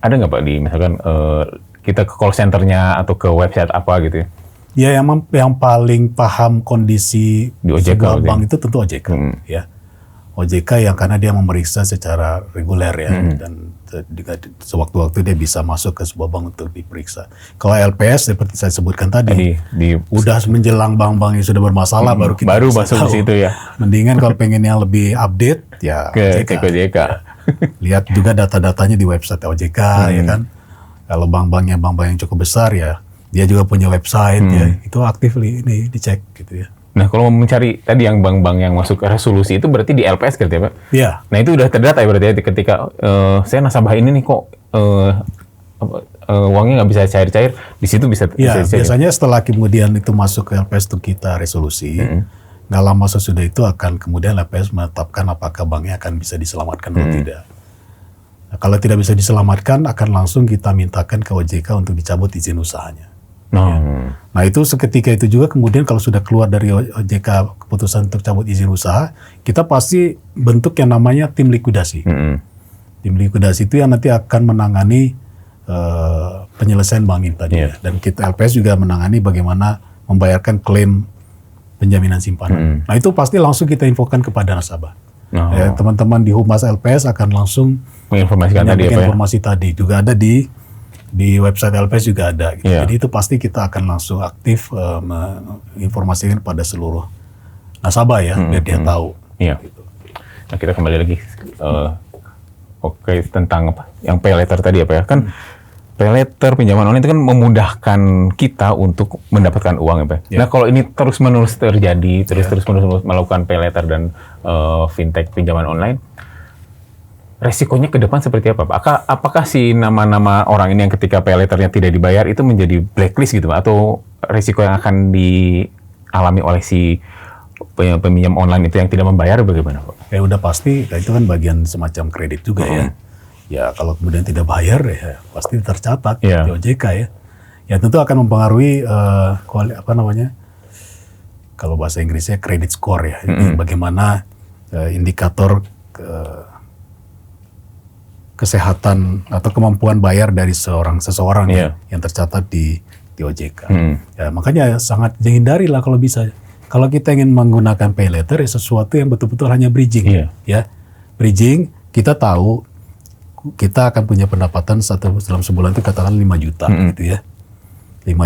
Ada nggak Pak di misalkan kita ke call centernya atau ke website apa gitu ya? Ya, yang paling paham kondisi di OJK, sebuah bank itu tentu OJK, ya. OJK yang karena dia memeriksa secara reguler ya, dan sewaktu-waktu dia bisa masuk ke sebuah bank untuk diperiksa. Kalau LPS seperti saya sebutkan tadi, udah menjelang bank-bank yang sudah bermasalah baru masuk ke situ ya. Mendingan kalau pengen yang lebih update ya ke OJK. Ya. Lihat juga data-datanya di website OJK ya kan. Kalau bank-bank yang cukup besar ya, dia juga punya website ya, itu aktif ini dicek gitu ya. Nah kalau mau mencari tadi yang bank-bank yang masuk ke resolusi itu berarti di LPS gitu ya Pak? Iya. Nah itu udah terdata ya berarti ya, ketika saya nasabah ini nih kok uangnya nggak bisa cair-cair, di situ bisa. Iya, biasanya setelah kemudian itu masuk ke LPS itu kita resolusi, nggak lama sesudah itu akan kemudian LPS menetapkan apakah banknya akan bisa diselamatkan atau tidak. Nah, kalau tidak bisa diselamatkan, akan langsung kita mintakan ke OJK untuk dicabut izin usahanya. Nah itu seketika itu juga kemudian kalau sudah keluar dari OJK keputusan untuk cabut izin usaha, kita pasti bentuk yang namanya tim likuidasi. Tim likuidasi itu yang nanti akan menangani penyelesaian bank ini tadi ya. Dan kita LPS juga menangani bagaimana membayarkan klaim penjaminan simpanan. Nah itu pasti langsung kita infokan kepada nasabah. Teman-teman di Humas LPS akan langsung menginformasikan informasi tadi. Juga ada di website LPS juga ada. Gitu. Jadi itu pasti kita akan langsung aktif menginformasikan pada seluruh nasabah ya, biar dia tahu. Gitu. Nah kita kembali lagi tentang apa? Yang pay later tadi apa ya? Kan pay later pinjaman online itu kan memudahkan kita untuk mendapatkan uang ya Pak. Nah kalau ini terus-menerus terjadi, terus-menerus melakukan pay later dan fintech pinjaman online, resikonya ke depan seperti apa Pak? Apakah si nama-nama orang ini yang ketika pay letternya tidak dibayar itu menjadi blacklist gitu Pak? Atau resiko yang akan dialami oleh si peminjam online itu yang tidak membayar bagaimana Pak? Ya udah pasti, itu kan bagian semacam kredit juga ya. Ya kalau kemudian tidak bayar ya pasti tercatat di OJK ya. Ya tentu akan mempengaruhi kalau bahasa Inggrisnya credit score ya. Bagaimana indikator kesehatan atau kemampuan bayar dari seseorang yang tercatat di OJK. Ya, makanya sangat hindari lah kalau bisa. Kalau kita ingin menggunakan pay later ya sesuatu yang betul-betul hanya bridging. Ya, bridging kita tahu kita akan punya pendapatan dalam sebulan itu katakan 5 juta gitu ya. 5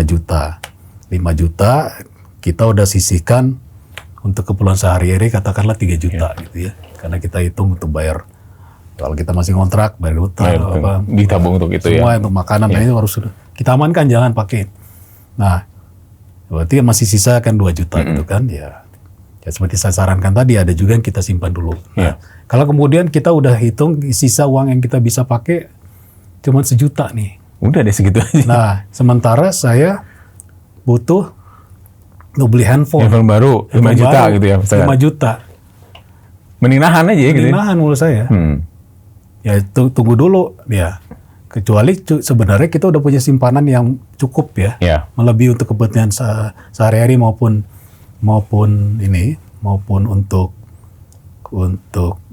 juta kita udah sisihkan untuk keperluan sehari-hari katakanlah 3 juta gitu ya. Karena kita hitung untuk bayar. Kalau kita masih kontrak, bayar hutang, ditabung untuk itu semua untuk makanan, nah itu harus kita amankan, jangan pakai. Nah, berarti masih sisa kan 2 juta gitu kan, ya seperti saya sarankan tadi, ada juga yang kita simpan dulu. Nah, kalau kemudian kita udah hitung sisa uang yang kita bisa pakai cuma 1 juta nih. Udah deh segitu aja. Nah, sementara saya butuh untuk beli handphone baru 5 juta gitu ya. 5 juta. Mending nahan aja gitu. Mending nahan menurut saya. Ya tunggu dulu ya. Kecuali sebenarnya kita udah punya simpanan yang cukup ya. Melebihi untuk kebutuhan sehari-hari maupun untuk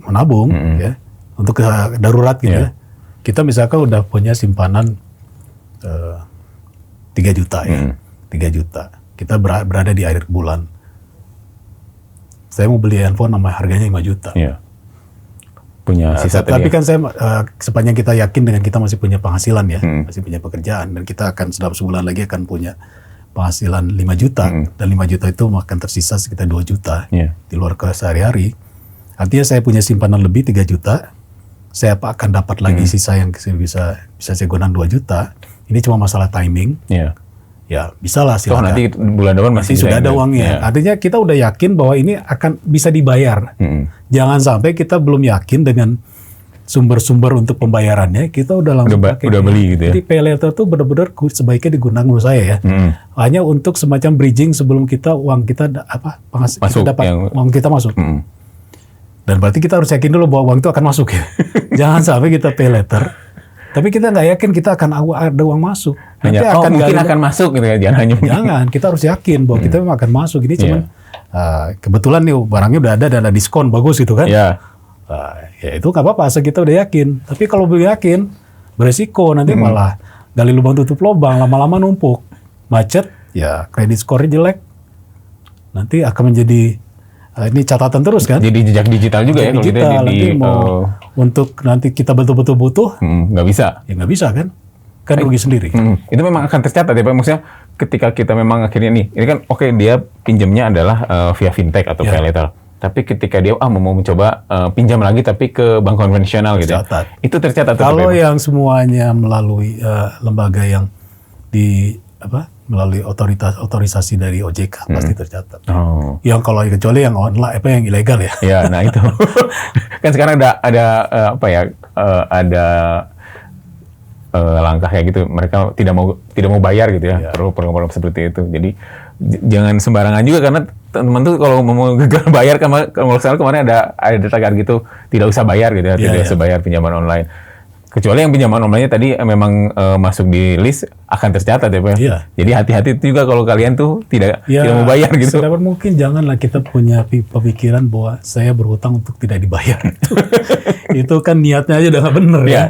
menabung ya. Untuk darurat gitu ya. Kita misalkan udah punya simpanan 3 juta ya. 3 juta. Kita berada di akhir bulan. Saya mau beli handphone sama harganya 5 juta. Punya sisa tapi kan saya sepanjang kita yakin dengan kita masih punya penghasilan ya, masih punya pekerjaan dan kita akan dalam sebulan lagi akan punya penghasilan 5 juta dan 5 juta itu akan tersisa sekitar 2 juta di luar ke sehari-hari. Artinya saya punya simpanan lebih 3 juta saya akan dapat lagi sisa yang bisa saya gunakan 2 juta. Ini cuma masalah timing. Iya. Ya, bisa lah So, silakan. nanti bulan depan masih Sudah bisa ada ini. uangnya. Iya. Artinya kita udah yakin bahwa ini akan bisa dibayar. Jangan sampai kita belum yakin dengan sumber-sumber untuk pembayarannya, kita udah langsung pakai. Udah beli gitu ya. Jadi pay later tuh benar-benar sebaiknya digunakan menurut saya ya. Hanya untuk semacam bridging sebelum uang kita Masuk, kita dapat yang- uang kita masuk. Dan berarti kita harus yakin dulu bahwa uang itu akan masuk ya. Jangan sampai kita pay later, tapi kita nggak yakin kita akan ada uang masuk. Nanti Hanya, mungkin gali- akan masuk gitu ya, jangan hanya Jangan, kita harus yakin bahwa kita memang akan masuk. Ini cuman kebetulan nih barangnya udah ada dan ada diskon bagus gitu kan. Iya. Ya itu nggak apa-apa, asal kita udah yakin. Tapi kalau belum yakin, beresiko nanti malah gali lubang tutup lubang, lama-lama numpuk, macet, ya kredit skornya jelek. Nanti akan menjadi ini catatan terus kan. Jadi jejak digital juga ya kalau kita Digital, nanti mau untuk nanti kita betul-betul butuh, nggak bisa. ya nggak bisa kan. Kan rugi sendiri. Itu memang akan tercatat ya Pak. Maksudnya ketika kita memang akhirnya nih, ini kan oke dia pinjamnya adalah via fintech atau pay later. Tapi ketika dia mau mencoba pinjam lagi tapi ke bank konvensional gitu ya. Tercatat. Itu tercatat tetap Kalau ya, Pak? yang semuanya melalui lembaga yang melalui otorisasi dari OJK pasti tercatat. Oh. Yang kalau kecuali yang online yang ilegal ya. Ya, nah itu. Kan sekarang ada langkah kayak gitu. Mereka tidak mau bayar gitu ya. Program-program seperti itu. Jadi jangan sembarangan juga karena teman-teman tuh kalau mau gagal bayar kalau misalnya kemarin ada tagar gitu tidak usah bayar gitu ya, tidak usah bayar pinjaman online. Kecuali yang pinjaman online-nya tadi memang masuk di list akan tercatat ya Pak. Iya. Jadi hati-hati juga kalau kalian tuh tidak mau bayar gitu. Sedapat mungkin janganlah kita punya pemikiran bahwa saya berhutang untuk tidak dibayar. Itu kan niatnya aja udah nggak bener ya.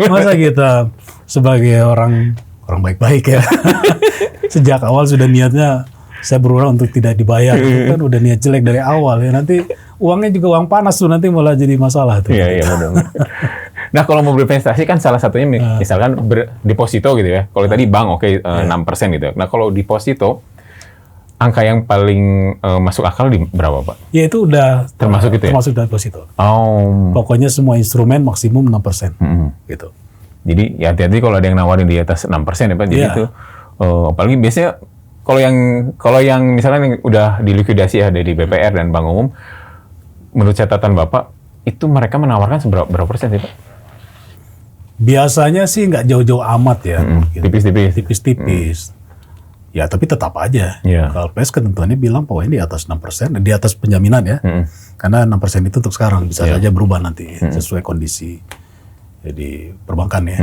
Masa kita sebagai orang baik-baik ya. Sejak awal sudah niatnya saya berhutang untuk tidak dibayar. Itu kan udah niat jelek dari awal ya. Nanti uangnya juga uang panas tuh nanti malah jadi masalah tuh. Iya benar. Nah kalau mau berinvestasi kan salah satunya misalkan deposito gitu ya. Kalau tadi bank 6% gitu. Nah kalau deposito angka yang paling masuk akal di berapa Pak? Ya itu udah Termasuk itu ya? Termasuk deposito. Oh. Pokoknya semua instrumen maksimum 6%. Gitu. Jadi ya hati-hati kalau ada yang nawarin di atas 6% ya Pak. Jadi itu apalagi biasanya kalau yang misalkan yang udah dilikuidasi ya dari BPR dan Bank Umum, menurut catatan Bapak itu mereka menawarkan berapa persen sih Pak? Biasanya sih nggak jauh-jauh amat ya. Gitu. Tipis-tipis. Tipis-tipis. Ya tapi tetap aja. Iya. Kalau LPS ketentuannya bilang pokoknya di atas 6%, di atas penjaminan ya. Karena 6% itu untuk sekarang, bisa saja berubah nanti sesuai kondisi jadi perbankan ya.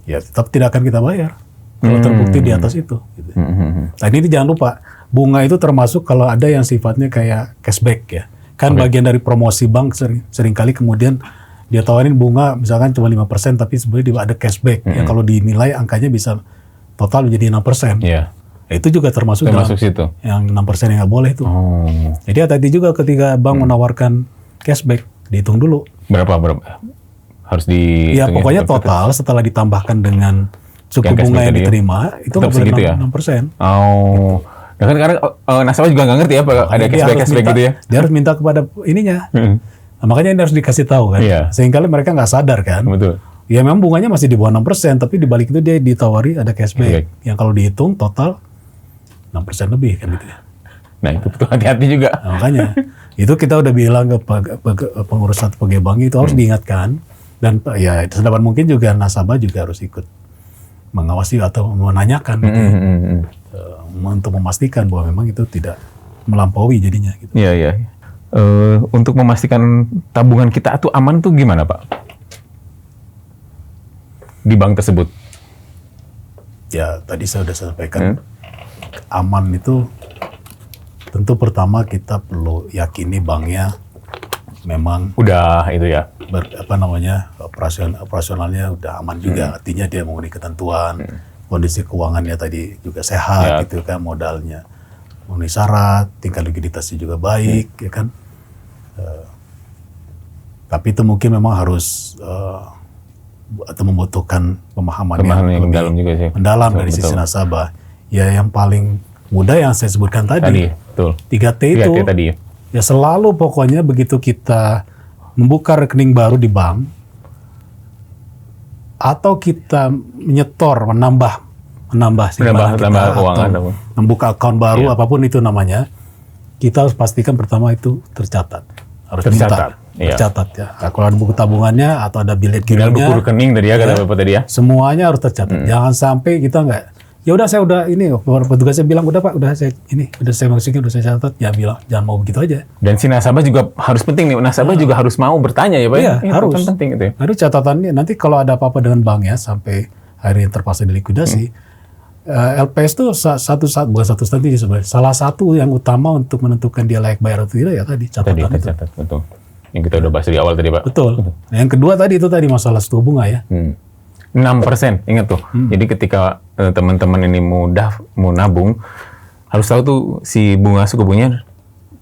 Ya tetap tidak akan kita bayar kalau terbukti di atas itu. Gitu. Nah ini jangan lupa, bunga itu termasuk kalau ada yang sifatnya kayak cashback ya. Kan bagian dari promosi bank seringkali kemudian dia tawarin bunga misalkan cuma 5% tapi sebenarnya ada cashback. Ya kalau dinilai angkanya bisa total menjadi 6%. Iya. Ya, itu juga termasuk dalam situ. yang 6% yang nggak boleh itu. Oh. Jadi hati-hati juga ketika bank menawarkan cashback, dihitung dulu. Berapa? Harus di Ya pokoknya total setelah ditambahkan dengan suku Yang bunga cashback yang tadi ya? diterima itu Tetap nggak boleh segitu ya? 6%. Oh. Nah kan kadang nasabah juga nggak ngerti ya Pak, ada Dia harus cashback minta- gitu ya. Dia harus minta kepada ininya. Nah, makanya ini harus dikasih tahu kan. Iya. Sehingga mereka nggak sadar kan. Betul. Ya memang bunganya masih di bawah 6%, tapi di balik itu dia ditawari ada cashback. Yang kalau dihitung total 6% lebih kan gitu ya. Nah itu betul hati-hati juga. Nah, makanya itu kita udah bilang ke pengurus satu pegawai bank itu harus diingatkan, dan ya sedapat mungkin juga nasabah juga harus ikut mengawasi atau menanyakan gitu ya. Untuk memastikan bahwa memang itu tidak melampaui jadinya gitu. Iya. Untuk memastikan tabungan kita itu aman tuh gimana Pak? Di bank tersebut? Ya tadi saya sudah sampaikan, aman itu tentu pertama kita perlu yakini banknya memang Udah itu ya. operasionalnya udah aman juga, artinya dia memenuhi ketentuan, kondisi keuangannya tadi juga sehat gitu kan, modalnya memenuhi syarat, tingkat likuiditasnya juga baik ya kan. Tapi itu mungkin memang harus atau membutuhkan pemahaman yang lebih dalam juga sih. mendalam dari sisi nasabah. Ya yang paling mudah yang saya sebutkan tadi betul. 3T itu 3T tadi ya. ya selalu pokoknya begitu kita membuka rekening baru di bank, atau kita menambah simpanan kita, keuangan atau membuka akun baru, apapun itu namanya, kita harus pastikan pertama itu tercatat. Harus tercatat ya. Nah, kalau ada buku tabungannya atau ada bilet buku kirimnya, rekening tadi ya, kata Bapak tadi ya. semuanya harus tercatat. Jangan sampai kita nggak, ya udah saya udah ini, petugasnya bilang udah Pak, udah saya masukin, udah saya catat, ya bilang jangan mau begitu aja. Dan si nasabah juga harus penting nih, nasabah juga harus mau bertanya ya Pak. Iya, Ini harus. kan penting itu ya. Harus catatannya, nanti kalau ada apa-apa dengan banknya sampai hari yang terpaksa dilikuidasi, LPS itu bukan satu strategi sebenarnya. Salah satu yang utama untuk menentukan dia layak bayar atau tidak ya tadi catatan Tadi itu. tercatat, betul. Yang kita udah bahas di awal tadi Pak. Betul. Nah, yang kedua tadi itu masalah suku bunga ya. 6%, ingat tuh. Jadi ketika teman-teman ini mau nabung, harus tahu tuh si bunga suku bunganya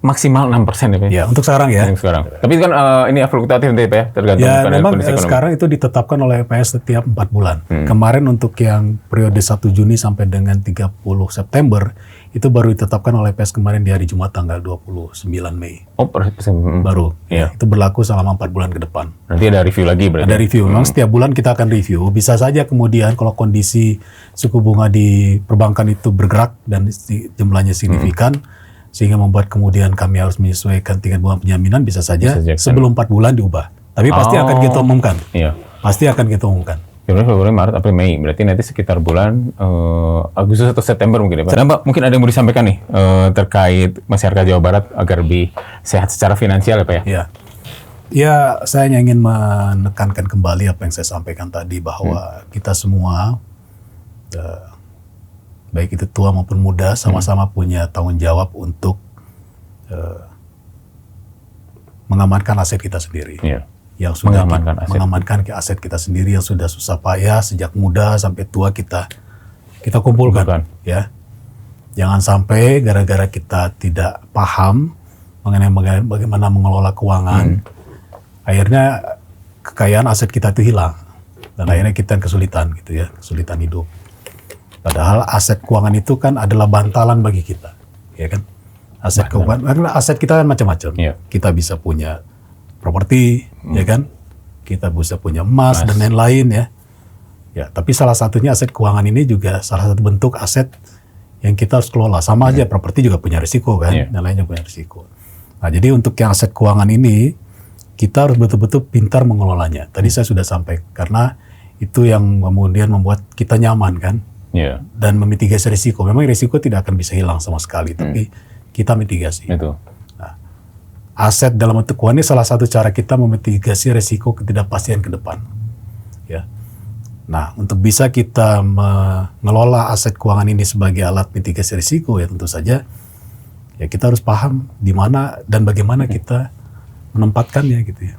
maksimal 6% ya Pak. Ya, untuk sekarang ya. Yang sekarang. Tapi kan ini fluktuatif nanti Pak ya, tergantung Ya, pada memang kondisi ekonomi. sekarang itu ditetapkan oleh LPS setiap 4 bulan. Kemarin untuk yang periode 1 Juni sampai dengan 30 September, itu baru ditetapkan oleh LPS kemarin di hari Jumat tanggal 29 Mei. Oh, persen. Baru. Iya. Itu berlaku selama 4 bulan ke depan. Nanti ada review lagi berarti. Ada review. Memang setiap bulan kita akan review. Bisa saja kemudian kalau kondisi suku bunga di perbankan itu bergerak dan jumlahnya signifikan, sehingga membuat kemudian kami harus menyesuaikan tingkat bunga penjaminan, bisa saja sebelum 4 bulan diubah. Tapi pasti akan kita umumkan. Iya. Pasti akan kita umumkan. Januari, Februari, Maret, April, Mei. Berarti nanti sekitar bulan Agustus atau September mungkin ya Pak. Dan Pak, mungkin ada yang mau disampaikan nih terkait masyarakat Jawa Barat agar lebih sehat secara finansial ya Pak ya? Ya. Ya, saya hanya ingin menekankan kembali apa yang saya sampaikan tadi, bahwa kita semua, baik itu tua maupun muda, sama-sama punya tanggung jawab untuk mengamankan aset kita sendiri. Iya. Yang sudah Mengamankan aset kita sendiri yang sudah susah payah sejak muda sampai tua kita kumpulkan. Ya. Jangan sampai gara-gara kita tidak paham mengenai bagaimana mengelola keuangan, akhirnya kekayaan aset kita itu hilang dan akhirnya kita kesulitan gitu ya, kesulitan hidup. Padahal aset keuangan itu kan adalah bantalan bagi kita, ya kan? Aset keuangan, karena aset kita kan macam-macam. Iya. Kita bisa punya properti, ya kan? Kita bisa punya emas dan lain-lain ya. Ya, tapi salah satunya aset keuangan ini juga salah satu bentuk aset yang kita harus kelola. Sama aja properti juga punya risiko kan, dan lainnya punya risiko. Nah, jadi untuk yang aset keuangan ini kita harus betul-betul pintar mengelolanya. Tadi saya sudah sampaikan, karena itu yang kemudian membuat kita nyaman kan. Iya. Dan memitigasi risiko. Memang risiko tidak akan bisa hilang sama sekali, tapi kita mitigasi. Itu. Aset dalam bentuk keuangan ini salah satu cara kita memitigasi risiko ketidakpastian ke depan. Ya. Nah, untuk bisa kita mengelola aset keuangan ini sebagai alat mitigasi risiko, ya tentu saja ya kita harus paham di mana dan bagaimana kita menempatkannya gitu ya.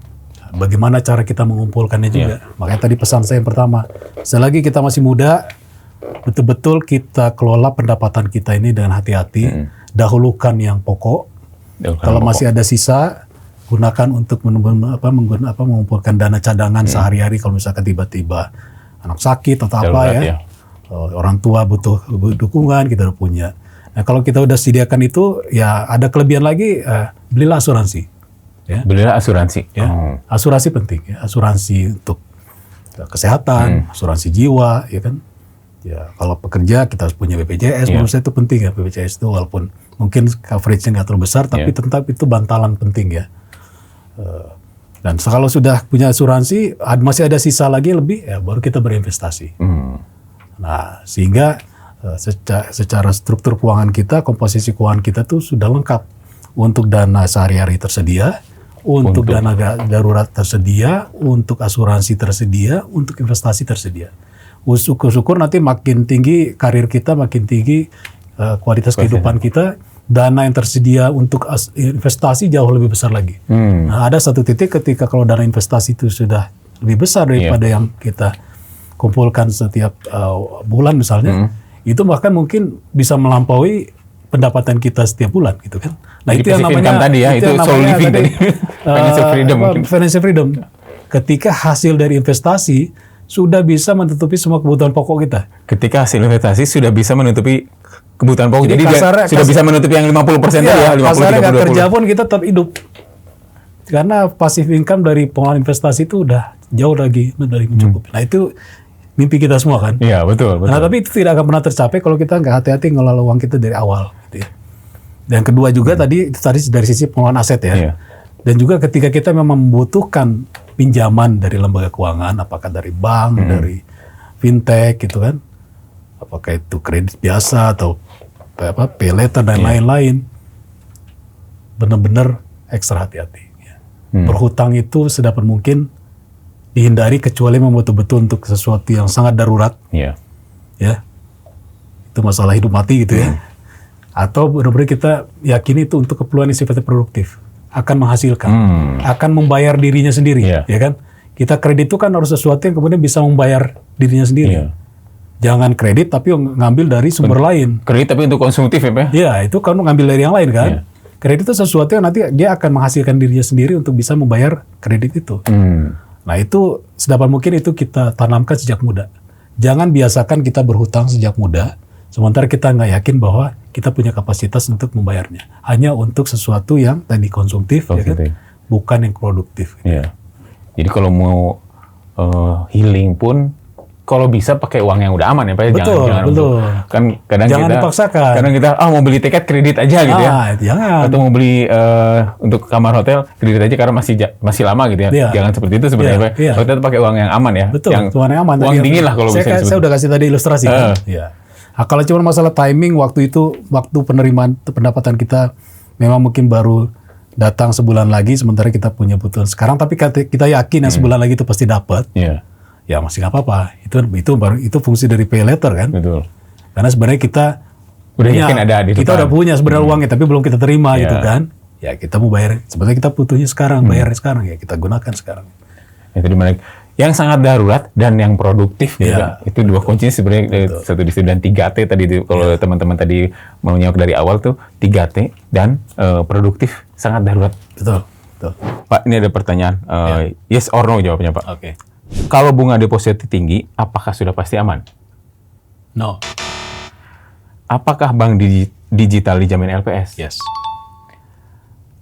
Bagaimana cara kita mengumpulkannya juga. Makanya tadi pesan saya yang pertama, selagi kita masih muda, betul-betul kita kelola pendapatan kita ini dengan hati-hati, dahulukan yang pokok. Kalau masih ada sisa, gunakan untuk mengumpulkan dana cadangan sehari-hari kalau misalkan tiba-tiba anak sakit atau apa ya. Orang tua butuh dukungan, kita udah punya. Nah, kalau kita udah sediakan itu, ya ada kelebihan lagi, belilah asuransi. Ya. Belilah asuransi. Ya. Asuransi penting ya, asuransi untuk kesehatan, asuransi jiwa, ya kan. Ya, kalau pekerja kita harus punya BPJS, menurut saya itu penting ya, BPJS itu walaupun mungkin coverage-nya nggak terlalu besar, tapi tetap itu bantalan penting ya. Dan kalau sudah punya asuransi, masih ada sisa lagi lebih, ya baru kita berinvestasi. Nah, sehingga secara struktur keuangan kita, komposisi keuangan kita tuh sudah lengkap. Untuk dana sehari-hari tersedia, untuk dana darurat tersedia, untuk asuransi tersedia, untuk investasi tersedia. Syukur-syukur nanti makin tinggi karir kita, makin tinggi kualitas kehidupan kita, dana yang tersedia untuk investasi jauh lebih besar lagi. Nah, ada satu titik ketika kalau dana investasi itu sudah lebih besar daripada yang kita kumpulkan setiap bulan misalnya, itu bahkan mungkin bisa melampaui pendapatan kita setiap bulan gitu kan. Nah, jadi itu yang namanya tadi ya, itu soul living tadi. Financial freedom mungkin. Financial freedom. Ketika hasil dari investasi sudah bisa menutupi semua kebutuhan pokok kita. Ketika hasil investasi sudah bisa menutupi kebutuhan pokok. Jadi kasarnya, sudah bisa menutupi yang 50% tadi ya, 50 kasarnya 30 nggak 20. kerja pun kita tetap hidup. karena passive income dari pengelolaan investasi itu udah jauh lagi dari mencukupi. Nah itu mimpi kita semua kan. Iya, betul. Nah tapi itu tidak akan pernah tercapai kalau kita nggak hati-hati ngelola uang kita dari awal. Gitu ya. Dan kedua juga tadi dari sisi pengelolaan aset ya. Iya. Dan juga ketika kita memang membutuhkan pinjaman dari lembaga keuangan, apakah dari bank, dari fintech gitu kan, apakah itu kredit biasa atau pay letter dan lain-lain, benar-benar ekstra hati-hati. Ya. Berhutang itu sedapat mungkin dihindari kecuali memang betul-betul untuk sesuatu yang sangat darurat, Iya. ya, itu masalah hidup mati gitu ya, atau benar-benar kita yakini itu untuk keperluan yang sifatnya produktif, akan menghasilkan, akan membayar dirinya sendiri, Iya. ya kan? Kita kredit itu kan harus sesuatu yang kemudian bisa membayar dirinya sendiri. Iya. Jangan kredit tapi ngambil dari sumber lain. Kredit tapi untuk konsumtif ya, Pak? Ya, itu kamu ngambil dari yang lain kan. Iya. Kredit itu sesuatu yang nanti dia akan menghasilkan dirinya sendiri untuk bisa membayar kredit itu. Nah itu sedapat mungkin itu kita tanamkan sejak muda. Jangan biasakan kita berhutang sejak muda, sementara kita nggak yakin bahwa kita punya kapasitas untuk membayarnya. Hanya untuk sesuatu yang tadi konsumtif, ya kan? Bukan yang produktif. Iya. Jadi kalau mau healing pun, kalau bisa pakai uang yang udah aman ya Pak. Betul, jangan betul. Kan kadang Jangan kita dipaksakan. Kadang kita mau beli tiket kredit aja gitu ya. Jangan. Atau mau beli untuk kamar hotel kredit aja karena masih lama gitu ya. Iya. Jangan seperti itu sebenarnya Pak. Iya. Kalau kita pakai uang yang aman ya. Betul, Yang uang yang aman. Uang Tadi dingin lah kalau bisa disebut. saya udah kasih tadi ilustrasi kan. Iya. Nah, kalau cuma masalah timing waktu itu, waktu penerimaan pendapatan kita memang mungkin baru datang sebulan lagi, sementara kita punya kebutuhan sekarang, tapi kita yakin yang sebulan lagi itu pasti dapat. Iya. Ya masih nggak apa-apa. Itu fungsi dari pay letter kan. Betul. Karena sebenarnya kita Udah yakin ada di kita depan. udah punya sebenarnya uangnya, tapi belum kita terima Iya. gitu kan. Ya kita mau bayar. Sebenarnya kita butuhnya sekarang, bayarnya sekarang ya kita gunakan sekarang. Itu dimana yang sangat darurat dan yang produktif gitu. Iya. Itu dua kuncinya sebenarnya satu di situ dan 3T tadi kalau teman-teman tadi mau nyimak dari awal tuh 3T dan produktif sangat darurat. Betul. Betul. Pak, ini ada pertanyaan yes or no jawabnya Pak. Oke. Kalau bunga deposito tinggi, apakah sudah pasti aman? No. Apakah bank digital dijamin LPS? Yes.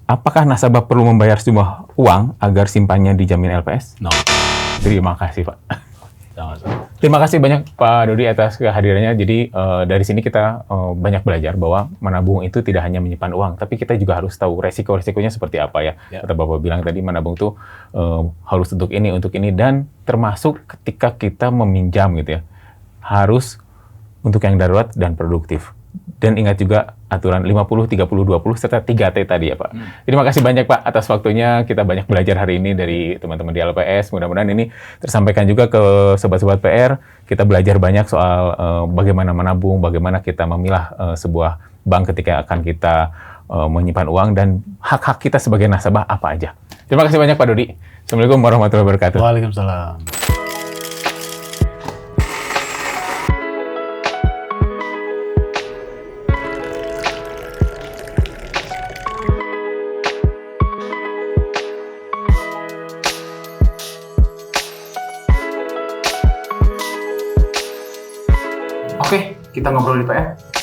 Apakah nasabah perlu membayar sejumlah uang agar simpannya dijamin LPS? No. Terima kasih Pak. Sama-sama. Terima kasih banyak Pak Dodi atas kehadirannya. Jadi dari sini kita banyak belajar bahwa menabung itu tidak hanya menyimpan uang, tapi kita juga harus tahu resiko-resikonya seperti apa ya. Kata Bapak bilang tadi menabung tuh harus untuk ini, dan termasuk ketika kita meminjam gitu ya, harus untuk yang darurat dan produktif. Dan ingat juga aturan 50, 30, 20 serta 3T tadi ya Pak. Terima kasih banyak Pak atas waktunya. Kita banyak belajar hari ini dari teman-teman di LPS. Mudah-mudahan ini tersampaikan juga ke sobat-sobat PR. Kita belajar banyak soal bagaimana menabung, bagaimana kita memilah sebuah bank ketika akan kita menyimpan uang, dan hak-hak kita sebagai nasabah apa aja. Terima kasih banyak Pak Dodi. Assalamualaikum warahmatullahi wabarakatuh. Waalaikumsalam. Oke, kita ngobrol di PR.